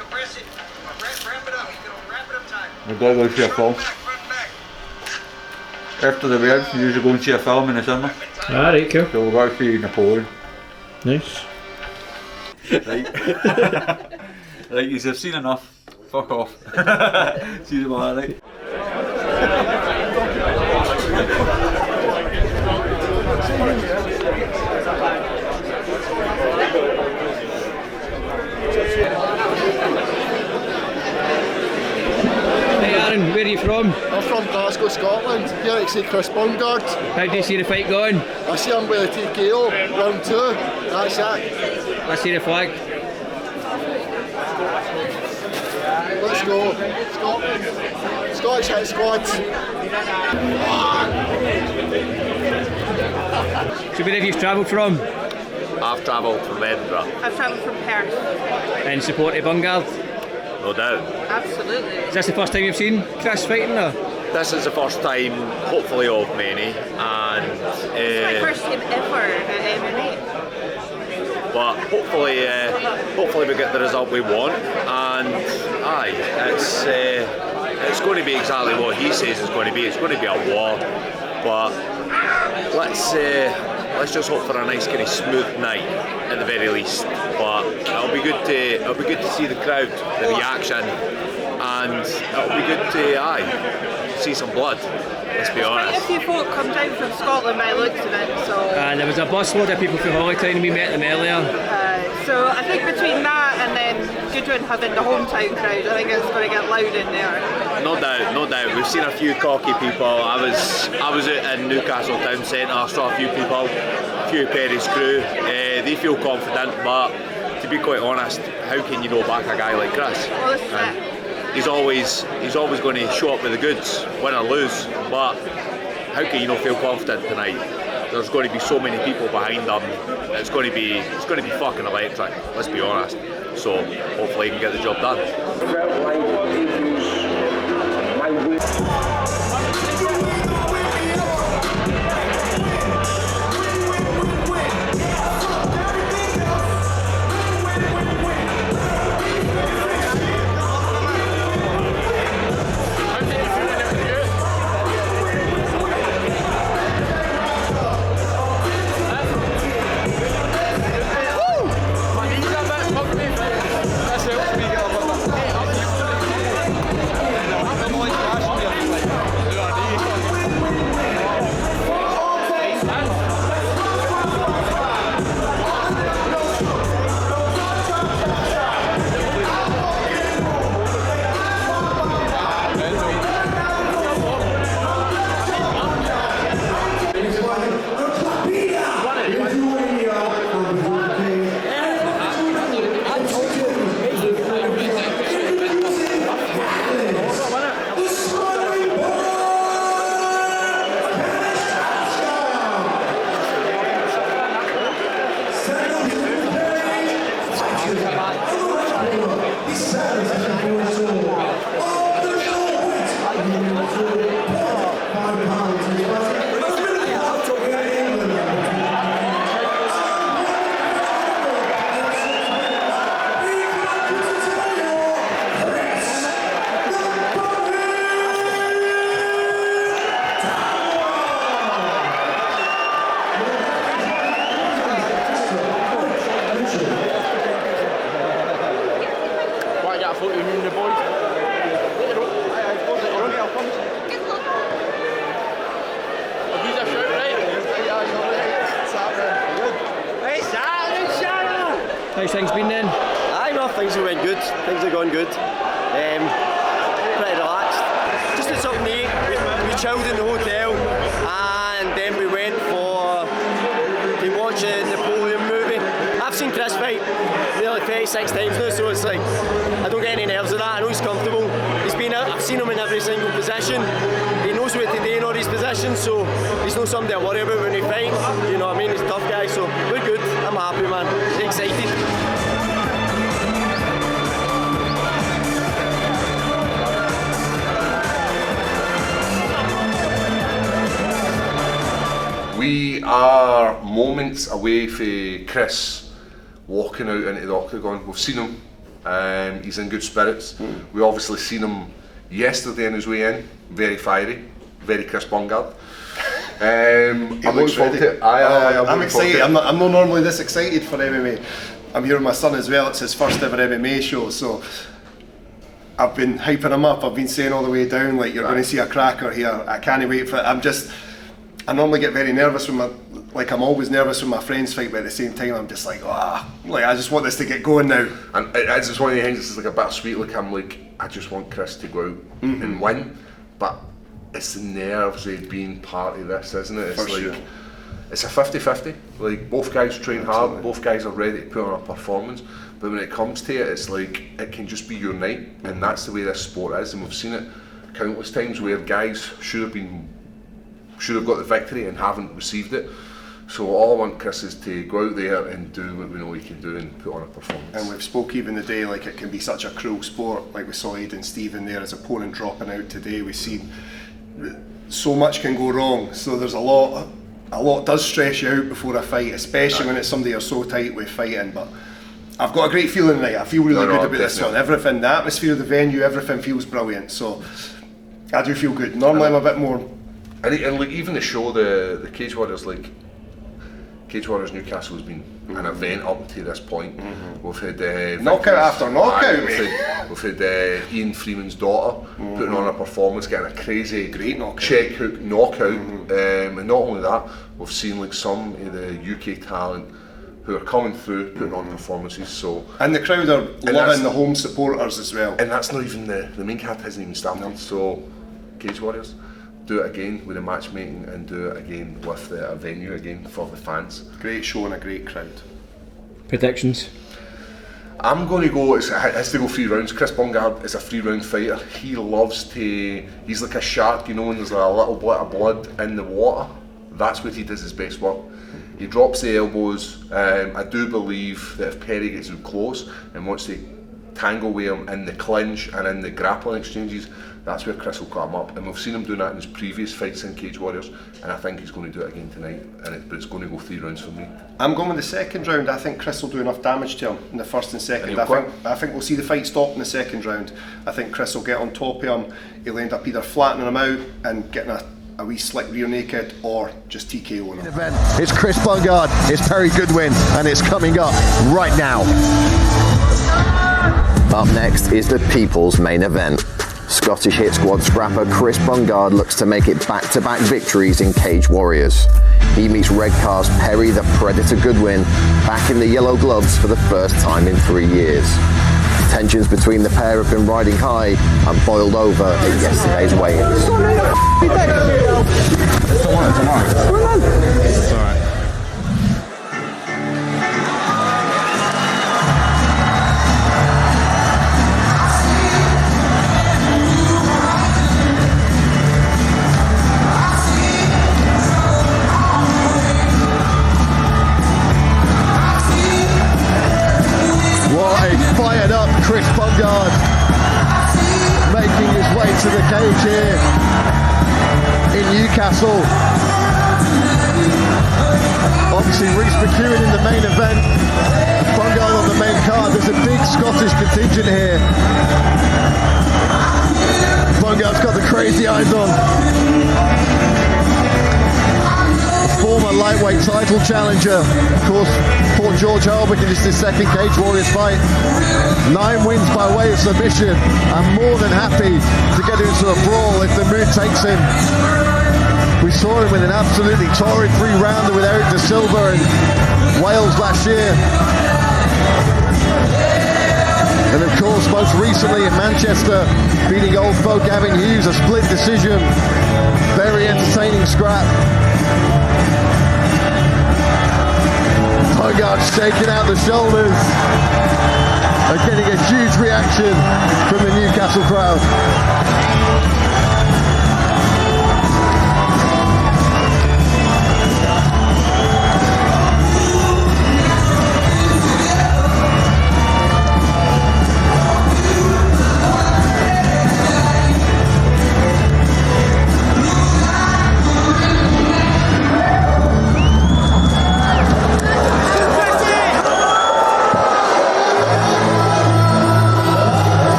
We've got to go see a film. After the weird, we usually go and see a film in the cinema. Alright, cool. So we've got to see Napoleon. Nice. Right. Right, you've seen enough. Fuck off. See you tomorrow, right? Hey Aaron, where are you from? I'm from Glasgow, Scotland. Here to see Chris Bungards. How do you see the fight going? I see him with a TKO, round 2. That's it. Let's see the flag. Let's go. Scotland. Scottish hit squad. So where have you travelled from? I've travelled from Edinburgh. I've travelled from Perth. In support of Bungards? No doubt. Absolutely. Is this the first time you've seen Chris fighting or? This is the first time, hopefully of many, and it's my first time ever at MMA. But hopefully we get the result we want, and aye, it's going to be exactly what he says it's going to be. It's going to be a war, but let's just hope for a nice kind of smooth night at the very least. But it'll be good to see the crowd, the reaction, and it'll be good to see some blood. Let's be honest. Quite a few folk come down from Scotland by the looks of it, so. And there was a busload of people from Hollytown and we met them earlier. So I think between that and then Goodwin having the hometown crowd, I think it's going to get loud in there. No doubt, no doubt. We've seen a few cocky people. I was out in Newcastle town centre. I saw a few people, a few Perry's crew. They feel confident, but to be quite honest, how can you know back a guy like Chris? Well, this is it. He's always going to show up with the goods, win or lose. But how can you not feel confident tonight? There's going to be so many people behind him. It's going to be fucking electric. Let's be honest. So hopefully he can get the job done. How's things been then? I know things have went good. Things are going good. Pretty relaxed. Just did something neat. We chilled in the hotel, and then we went to watch a Napoleon movie. I've seen Chris fight nearly 36 times now, so it's like I don't get any nerves of that. I know he's comfortable. I've seen him in every single position. He knows what to do in all these positions, so he's not something to worry about when he fights. You know what I mean? He's a tough guy, so we're good. I'm happy, man. Excited. We are moments away from Chris walking out into the octagon. We've seen him. He's in good spirits. We obviously seen him yesterday on his way in. Very fiery, very Chris Bungards. I'm excited. I'm excited. I'm not normally this excited for MMA. I'm here with my son as well. It's his first ever MMA show, so I've been hyping him up. I've been saying all the way down, like, you're going to see a cracker here. I can't wait for it. I normally get very nervous when I'm always nervous when my friends fight, but at the same time I'm just like, I just want this to get going now. And it's just one of the things, it's like a bittersweet. Like, I'm like, I just want Chris to go out and win, but it's the nerves of being part of this, isn't it? It's For sure. It's a 50-50. Like, both guys train hard, both guys are ready to put on a performance, but when it comes to it, it's like, it can just be your night, and that's the way this sport is, and we've seen it countless times where guys should have got the victory and haven't received it. So all I want Chris is to go out there and do what we know he can do and put on a performance. And we've spoke even today, like, it can be such a cruel sport. Like, we saw Aidan Stephen there, his opponent dropping out today. We've seen so much can go wrong. So there's a lot does stress you out before a fight, especially when it's somebody you're so tight with fighting. But I've got a great feeling tonight. I feel really good about this one. Everything, the atmosphere of the venue, everything feels brilliant. So I do feel good. Normally I'm a bit more. And like, even the show, the Cage Warriors, like, Cage Warriors Newcastle has been an event up to this point. We've had knockout after knockout, we've had Ian Freeman's daughter putting on a performance, getting a crazy great knockout. check hook knockout, and not only that, we've seen like some of the UK talent who are coming through putting on performances. So and the crowd are loving the home supporters as well. And that's not even the main card hasn't even started. So Cage Warriors, do it again with the matchmaking and do it again with a venue again for the fans. Great show and a great crowd. Predictions? I'm going to go, it has to go 3 rounds. Chris Bungards is a 3-round fighter. He loves to, he's like a shark, you know, when there's a little bit of blood in the water. That's what he does his best work. He drops the elbows. I do believe that if Perry gets him close and wants to tangle with him in the clinch and in the grappling exchanges, that's where Chris will cut him up. And we've seen him doing that in his previous fights in Cage Warriors, and I think he's going to do it again tonight. But it's going to go 3 rounds for me. I'm going with the second round. I think Chris will do enough damage to him in the first and second. I think we'll see the fight stop in the second round. I think Chris will get on top of him. He'll end up either flattening him out and getting a wee slick rear naked, or just TKOing him. It's Chris Bungards, it's Perry Goodwin, and it's coming up right now. Up next is the people's main event. Scottish Hit Squad scrapper Chris Bungards looks to make it back-to-back victories in Cage Warriors. He meets Redcast Perry the Predator Goodwin back in the yellow gloves for the first time in 3 years. Tensions between the pair have been riding high and boiled over at yesterday's weigh-ins. It's alright. fired up Chris Bungards making his way to the cage here in Newcastle. Obviously Rhys McEwen in the main event, Bungard on the main card. There's a big Scottish contingent here. Bungard's got the crazy eyes on. Former lightweight title challenger, of course, Port George Harbour in his second Cage Warriors fight. 9 wins by way of submission. I'm more than happy to get into a brawl if the mood takes him. We saw him with an absolutely torrid 3-rounder with Eric De Silva in Wales last year. And of course, most recently in Manchester, beating old folk Gavin Hughes, a split decision. Very entertaining scrap. Bungard shaking out the shoulders and getting a huge reaction from the Newcastle crowd.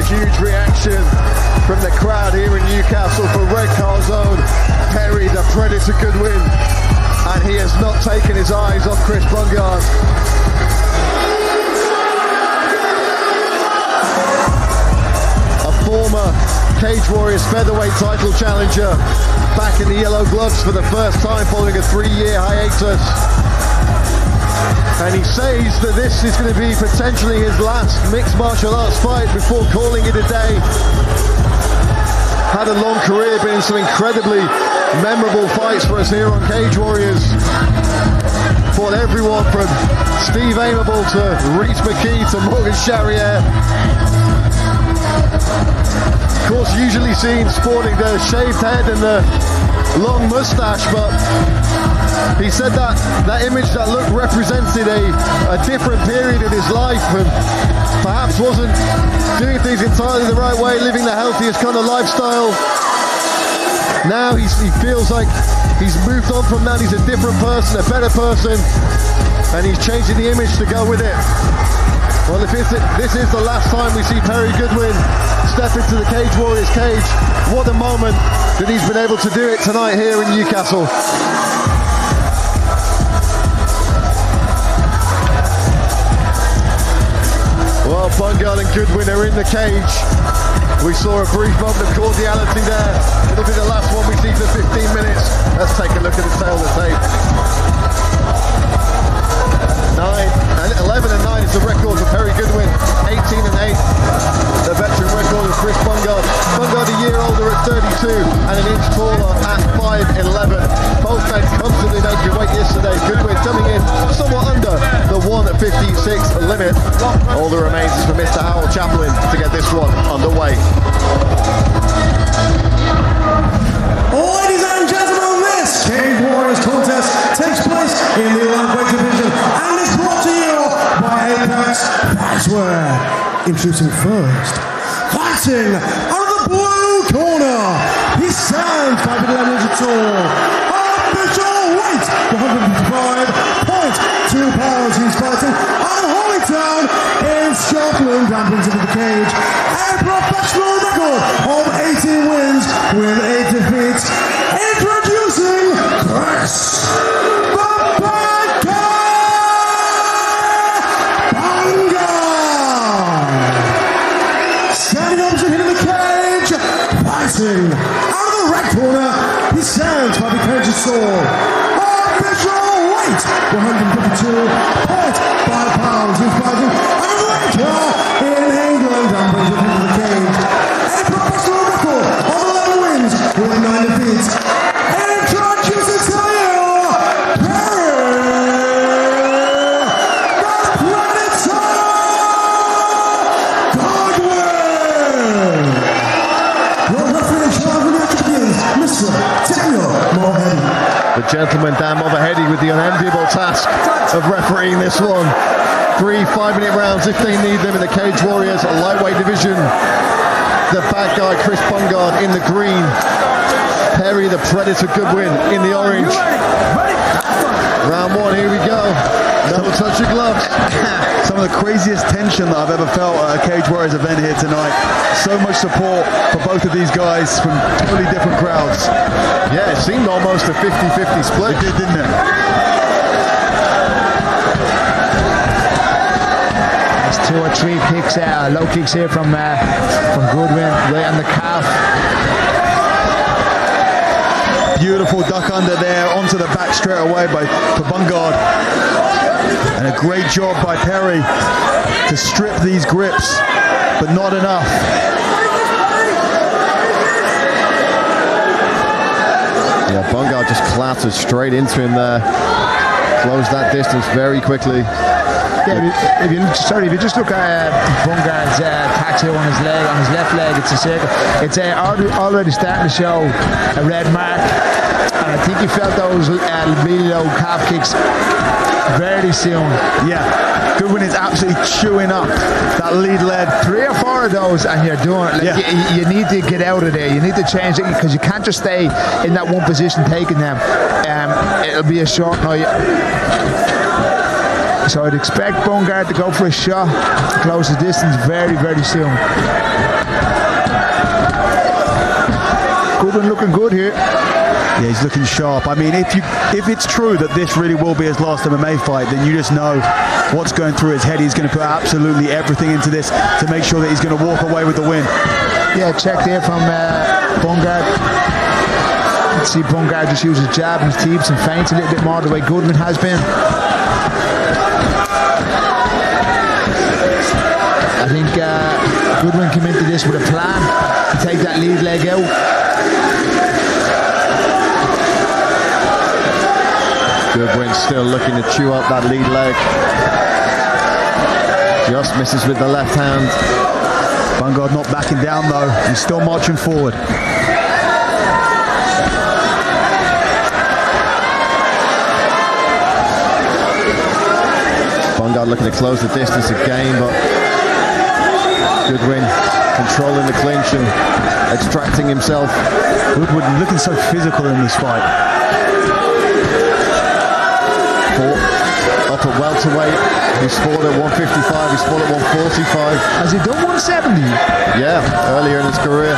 Huge reaction from the crowd here in Newcastle for Red Car's own Perry the Predator Goodwin, and he has not taken his eyes off Chris Bungards. A former Cage Warriors featherweight title challenger, back in the yellow gloves for the first time following a 3-year hiatus. And he says that this is going to be potentially his last mixed martial arts fight before calling it a day. Had a long career, been in some incredibly memorable fights for us here on Cage Warriors. Fought everyone from Steve Amable to Rhys McKee to Morgan Charrier. Of course, usually seen sporting the shaved head and the long moustache, but he said that image, that look, represented a different period of his life and perhaps wasn't doing things entirely the right way, living the healthiest kind of lifestyle. Now he feels like he's moved on from that. He's a different person, a better person, and he's changing the image to go with it. Well, if this is the last time we see Perry Goodwin step into the Cage Warriors cage, what a moment that he's been able to do it tonight here in Newcastle. Well, Bungard and Goodwin are in the cage. We saw a brief moment of cordiality there. It'll be the last one we see for 15 minutes. Let's take a look at the tail of the tape. 11-9 is the record for Perry Goodwin. 18-8, the veteran record of Chris Bungards. Bungard a year older at 32 and an inch taller at 5'11". Both men comfortably making weight yesterday. Goodwin coming in somewhat under the 156 limit. All that remains is for Mr. Howell Chaplin to get this one underway. Ladies and gentlemen, this Cage Warriors contest takes place in the lightweight division, and is brought to you by Apex Fightwear. Introducing first, fighting out of the blue corner, he stands 5'11" inches tall. Official weight 155.2 pounds. He's fighting out of Holytown in Scotland, and brings into the cage a professional record of 18 wins with 8 defeats. Introducing Chris Bungards. Standing opposite him in the cage, fighting out of the red corner, he stands 5 inches tall. Official weight 152.5 pounds. He's fighting out of the red corner in England, and brings it into the cage a professional record of 11 wins with 9 defeats. Introducing to you, the gentleman Dan Motherheady with the unenviable task of refereeing this one. 3 5-minute rounds if they need them in the Cage Warriors lightweight division. The bad guy Chris Bungards in the green, Perry the Predator Goodwin in the orange. Round 1, here we go. Double touch your gloves. Some of the craziest tension that I've ever felt at a Cage Warriors event here tonight. So much support for both of these guys from totally different crowds. Yeah, it seemed almost a 50-50 split. It did, didn't it? There's 2 or 3 kicks, low kicks here from Goodwin, right on the calf. Beautiful duck under there, onto the back straight away by Bungards. And a great job by Perry to strip these grips, but not enough. Yeah, Bungards just clattered straight into him there. Closed that distance very quickly. Yeah, if you just look at Bungards' tattoo on his leg, on his left leg, it's a circle. It's already starting to show a red mark, and I think he felt those really low calf kicks very soon. Yeah, Goodwin is absolutely chewing up that lead leg. 3 or 4 of those, and you're doing it. Like, you need to get out of there. You need to change it, because you can't just stay in that one position taking them. It'll be a short night. So I'd expect Bungards to go for a shot to close the distance very, very soon. Goodwin looking good here. Yeah, he's looking sharp. I mean, if it's true that this really will be his last MMA fight, then you just know what's going through his head. He's going to put absolutely everything into this to make sure that he's going to walk away with the win. Yeah, check there from Bungards. Let's see Bungards just use his jab and his teeps and feints a little bit more the way Goodwin has been. I think Goodwin came into this with a plan to take that lead leg out. Goodwin still looking to chew up that lead leg. Just misses with the left hand. Bungards not backing down though. He's still marching forward. Bungards looking to close the distance again, but Goodwin controlling the clinch and extracting himself. Goodwin looking so physical in this fight. Up at welterweight, he's fought at 155, he's fought at 145. Has he done 170? Yeah, earlier in his career.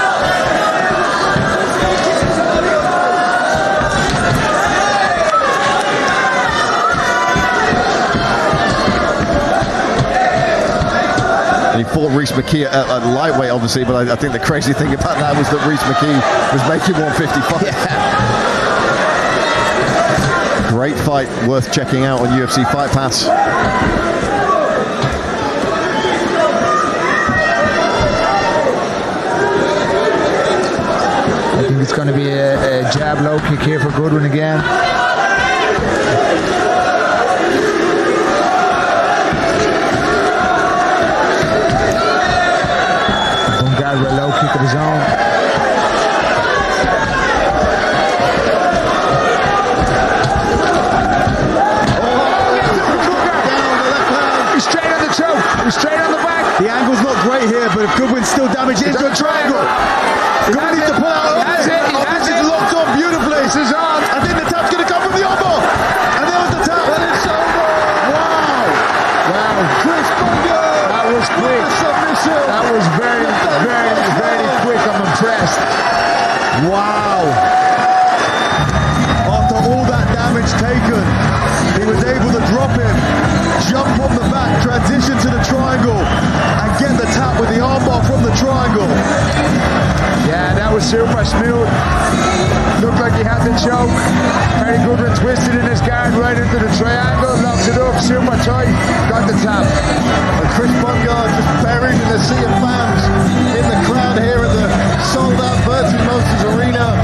And he fought Rhys McKee at lightweight, obviously, but I think the crazy thing about that was that Rhys McKee was making 155. Yeah. Great fight, worth checking out on UFC Fight Pass. I think it's going to be a jab low kick here for Goodwin again. Bungards with a low kick of his own. still damaged into a triangle. Goodwin needs to pull out. That's it. This is locked on beautifully. This is on. I think the tap's going to come from the armbar. And there was the tap. And it's over. Wow. Chris Bungards. That was quick. Submission. That was very, very, very quick. I'm impressed. Wow. After all that damage taken, he was able to drop him, jump on the back, transition to the triangle, and get the tap with the armbar from the triangle. Yeah, that was super smooth. Looked like he had the choke. Perry Goodwin twisted in his guard right into the triangle, locks it up, super tight, got the tap. And Chris Bungards just buried in the sea of fans in the crowd here at the sold-out Virgin Motors Arena.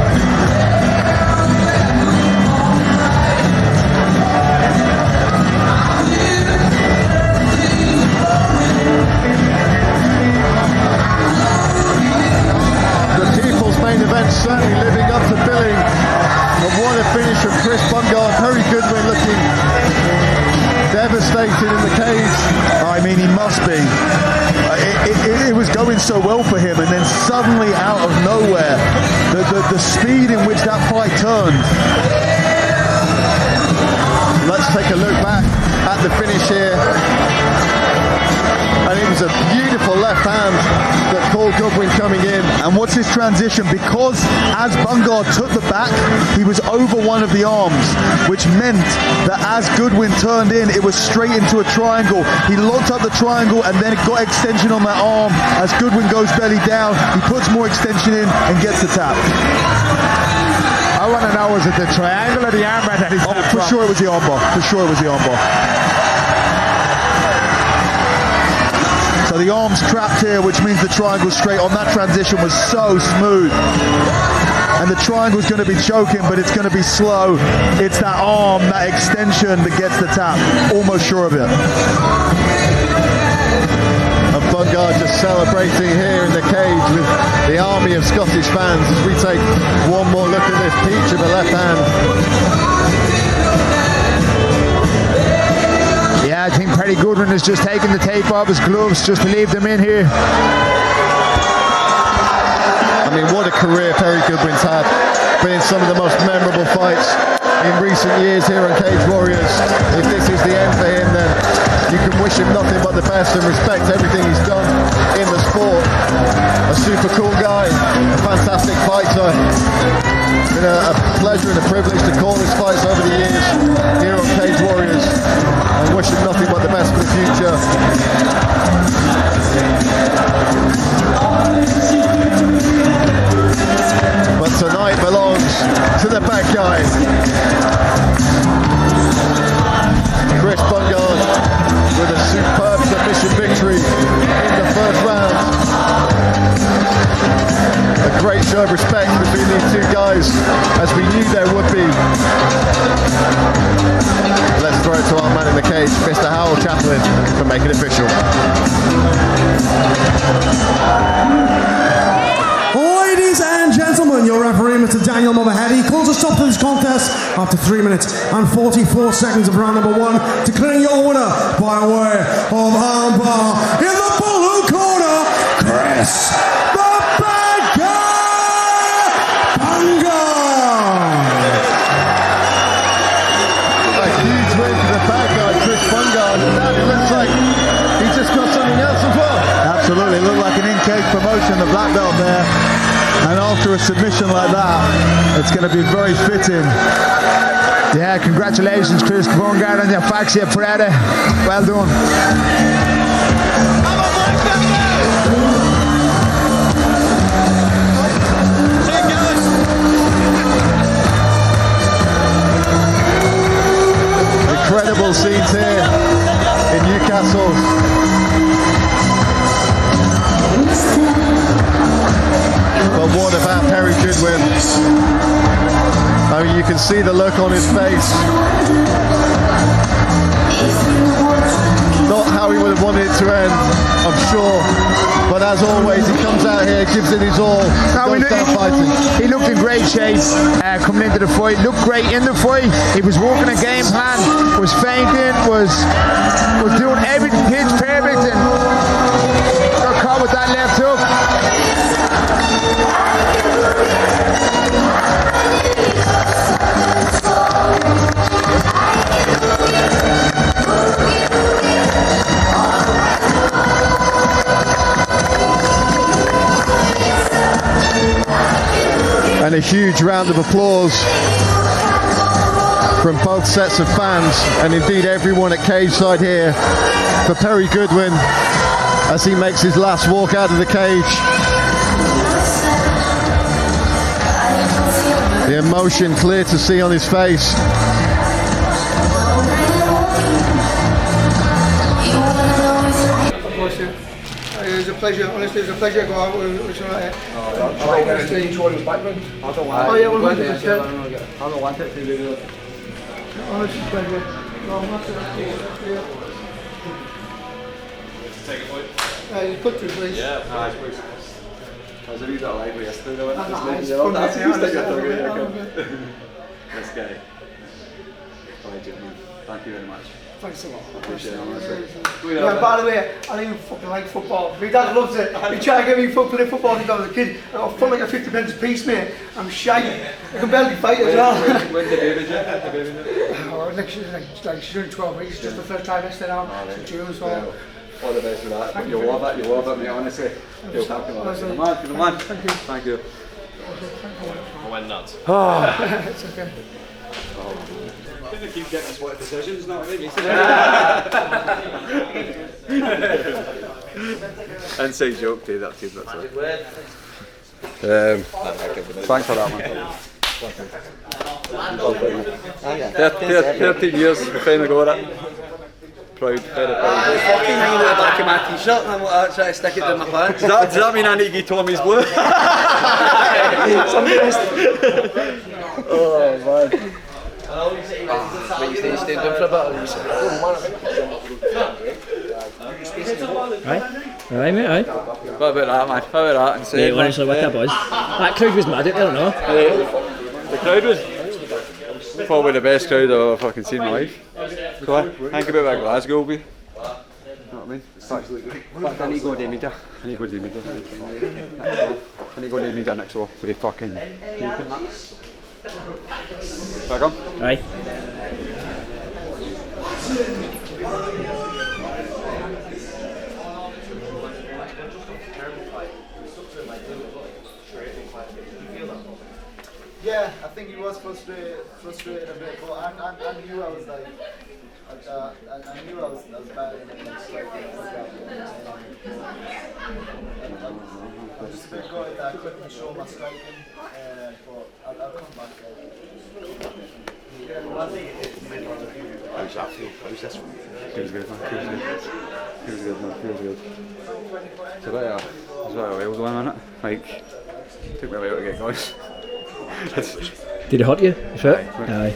Main event certainly living up to billing. And what a finish from Chris Bungards. Perry Goodwin looking devastated in the cage. I mean, he must be. It was going so well for him, and then suddenly out of nowhere, the speed in which that fight turned. Let's take a look back at the finish here. And it was a beautiful left hand that called Goodwin coming in. And what's his transition? Because as Bungards took the back, he was over one of the arms, which meant that as Goodwin turned in, it was straight into a triangle. He locked up the triangle and then it got extension on that arm. As Goodwin goes belly down, he puts more extension in and gets the tap. I want to know, was it the triangle or the armbar that he tapped for sure it was the armbar. For sure it was the armbar. So the arm's trapped here, which means the triangle's straight on. That transition was so smooth. And the triangle's going to be choking, but it's going to be slow. It's that arm, that extension that gets the tap. Almost sure of it. And Bungards just celebrating here in the cage with the army of Scottish fans as we take one more look at this peach of a left hand. Yeah, I think Perry Goodwin is just taking the tape off his gloves just to leave them in here. I mean, what a career Perry Goodwin's had. Been some of the most memorable fights in recent years here on Cage Warriors. If this is the end for him, then you can wish him nothing but the best and respect everything he's done in the sport. A super cool guy, a fantastic fighter. It's been a pleasure and a privilege to call his fights over the years here on Cage Warriors. I wish him nothing but the best for the future. But tonight belongs to the Badguy. Chris Bungards with a superb submission victory in the first round. A great show of respect between these two guys, as we knew there would be. Let's throw it to our man in the cage, Mr. Howell Chaplin, for making it official. Ladies and gentlemen, your referee, Mr. Daniel Mulvahedi, calls a stop to this contest after 3 minutes and 44 seconds of round number 1, declaring your winner by way of armbar in the blue corner, Chris the Badguy Bungards. A huge win for the Badguy, Chris Bungards, and now it looks like he just got something else as well. Absolutely, looked like an in-cage promotion, the black belt there. And after a submission like that, it's going to be very fitting. Yeah, congratulations, Chris Bungards, on your Faxia Parade. Well done. Incredible scenes here in Newcastle. But what about Perry Goodwin? I mean, you can see the look on his face. Not how he would have wanted it to end, I'm sure. But as always, he comes out here, gives it his all, goes down fighting. He looked in great shape coming into the fight. Looked great in the fight. He was working a game plan, was feinting, was doing everything pitch perfect, and got caught with that left hook. And a huge round of applause from both sets of fans, and indeed everyone at cage side here for Perry Goodwin as he makes his last walk out of the cage. The emotion clear to see on his face. It was a pleasure, honestly, it was a pleasure to go out with you. Cage Warriors background. I don't want Oh yeah, 100%. I don't want it to be there. Honestly, pleasure. No, Take a point. you put two, please. Yeah, nice, please. I was a wee bit lively yesterday though. Nice. This guy. Legend, man. Thank you very much. Thanks a lot. I appreciate it, honestly. Yeah, by the way, I don't even fucking like football. My dad loves it. He tried to get me play football when I was a kid. I got fun like a 50 pence a piece, mate. I'm shy. I can barely fight as well. When's the baby due? Oh, like she's only 12 weeks. Just the first trimester now. It's June, so. All the best for that. You'll love it, mate, honestly. You'll fucking love it. You're the man. Thank you. Thank you. I went nuts. It's okay. I think they keep getting split decisions, not really. Inside joke, Dave, that's it. Thanks for that, man. 13 years, we finally got it. Proud, very proud. Fucking hanging at the back of my t-shirt and I'm trying to stick it down my pants. Does that mean I need to give Tommy's blue? Oh man. But you stayed down for a bit? Aye, mate, aye. What about that, man? What about that? Mate, honestly, what a buzz. That crowd was mad out there, no? The crowd was probably the best crowd I've ever fucking seen in my life. So think about where Glasgow will be. You know what I mean? Fuck, I need to go to media. I need to go to media. I need to go to media next door. We fucking back on? Aye. Yeah, I think he was frustrated a bit, but I knew I was like, I knew I was better than him. I'm just a bit gutted that I couldn't show my striking, but I'll come back there. How's that feel? How's this one? Feels good, man. Feels good, man. Feels good. It's a bit of a wild one, isn't it? Like, took me a while to get going. Did it hurt you? Your foot? Aye.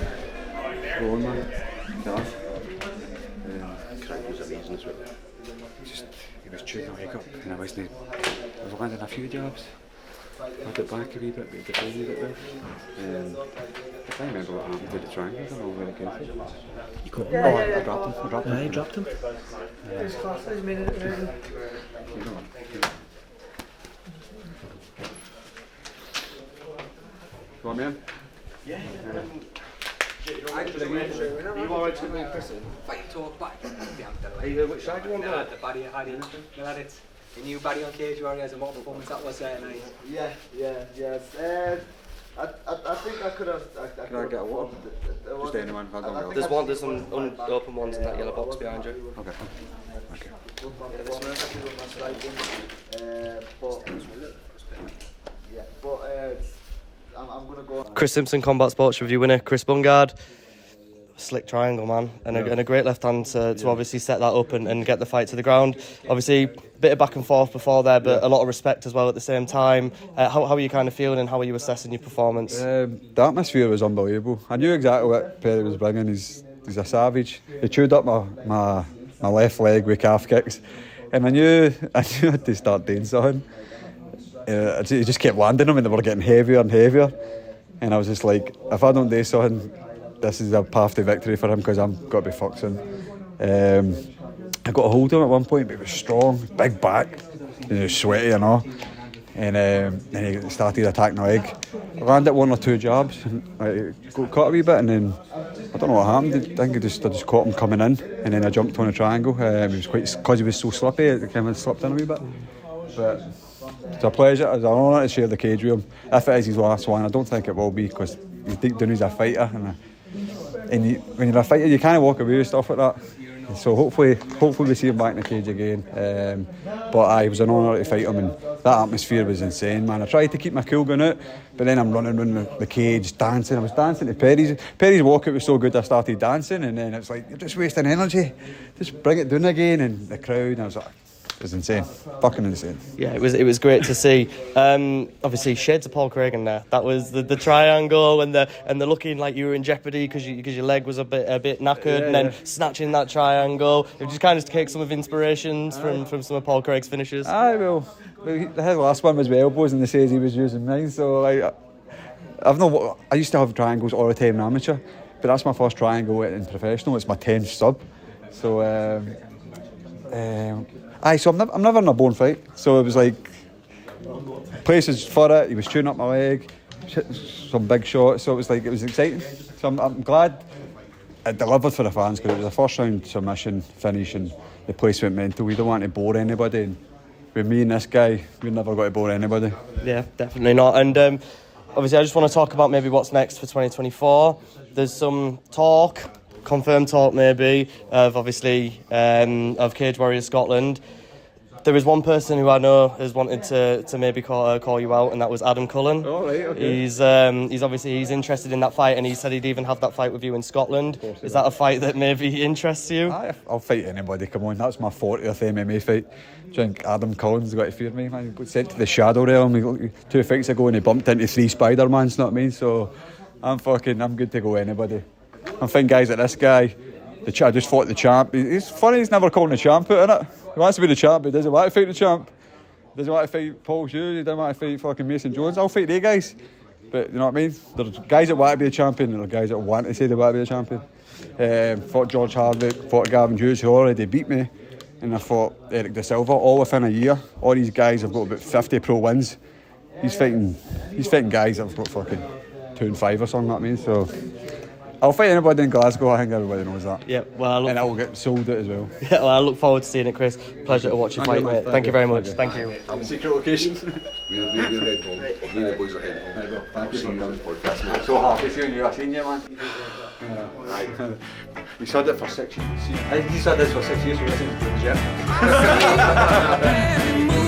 Go on, man. Craig was amazing as well. Just, he was chewing my leg up and I was landing a few jabs. I had it back a wee bit, but the play a wee bit there. I can't remember what happened to the triangles, I'm all very careful. You caught him? Oh, I dropped him. Aye, you dropped him. His class has made it really. Go on, man. Yeah. You alright to me, Chris? Fight talk back. Which side do you want to go? The Badguy had it. The new Badguy on Cage Warriors and what performance that was nice. Yeah. I think I could have. Can I get a water? Just anyone. There's some open ones in that yellow box behind you. Okay. I'm gonna go. Chris Simpson, Combat Sports Review winner, Chris Bungards. Slick triangle, man, and a great left hand to obviously set that up and get the fight to the ground. Obviously, a bit of back and forth before there, but a lot of respect as well at the same time. How are you kind of feeling and how are you assessing your performance? The atmosphere was unbelievable. I knew exactly what Perry was bringing. He's a savage. He chewed up my left leg with calf kicks, and I knew I had to start doing something. He just kept landing them and they were getting heavier and heavier, and I was just like, if I don't do something, this is a path to victory for him because I'm got to be fucked soon. I got a hold of him at one point, but he was strong, big back, and he was sweaty and all. And then he started attacking my leg. I landed 1 or 2 jabs, and I got caught a wee bit, and then I don't know what happened. I think I just caught him coming in, and then I jumped on a triangle. He was because he was so slippy, it kind of slipped in a wee bit. But It's a pleasure, it's an honour to share the cage with him. If it is his last one, I don't think it will be, because he's deep down he's a fighter, and when you're a fighter you can't walk away with stuff like that. So hopefully we see him back in the cage again. But it was an honour to fight him, and that atmosphere was insane, man. I tried to keep my cool going out, but then I'm running around the cage dancing. I was dancing to Perry's walkout was so good I started dancing, and then it's like, you're just wasting energy, just bring it down again. And the crowd, and I was like, it was insane, fucking insane. Yeah, it was great to see. Obviously, shades of Paul Craig in there. That was the triangle, and the looking like you were in jeopardy because your leg was a bit knackered, and then snatching that triangle. It just kind of take some of inspirations from some of Paul Craig's finishes. Well, his last one was with elbows, and they says he was using mine. So I used to have triangles all the time in amateur, but that's my first triangle in professional. It's my 10th sub. So. So I'm never in a bone fight, so it was like places for it. He was tuning up my leg, some big shots, so it was exciting. So I'm glad it delivered for the fans, because it was a first round submission finish and the place went mental. We don't want to bore anybody, and with me and this guy, we've never got to bore anybody. Yeah, definitely not. And obviously I just want to talk about maybe what's next for 2024. There's some talk, confirmed talk maybe, of obviously of Cage Warriors Scotland. There is one person who I know has wanted to maybe call you out, and that was Adam Cullen. Oh, right, okay. He's obviously interested in that fight, and he said he'd even have that fight with you in Scotland. Is that a fight that maybe interests you? I'll fight anybody, come on, that's my 40th MMA fight. Do you think Adam Cullen's got to fear me, man? He got sent to the shadow realm 2 fights ago, and he bumped into 3 Spider-Mans, you know what I mean? So I'm good to go anybody. I'm fighting guys like this guy. I just fought the champ. It's funny, he's never called the champ out, innit? He wants to be the champ, but he doesn't want to fight the champ. He doesn't want to fight Paul Hughes, he doesn't want to fight fucking Mason Jones. I'll fight they guys. But you know what I mean? There's guys that want to be a champion, and there's guys that want to say they want to be a champion. Fought George Hardwick, fought Gavin Hughes, who already beat me. And I fought Eric De Silva, all within a year. All these guys have got about 50 pro wins. He's fighting guys that have got fucking 2 and 5 or something, you know what I mean? So I'll fight anybody in Glasgow, I think everybody knows that. Yeah, well, and I will get sold out as well. Yeah, well, I look forward to seeing it, Chris. Pleasure to watch you fight, mate. Thank you very much. Thank you. Secret location. We're heading home. Me and the boys are heading home. Thank you for coming on the podcast, mate. I'm so happy seeing you. I've seen you, man. We said it for 6 years. You said this for 6 years, so this is the gym.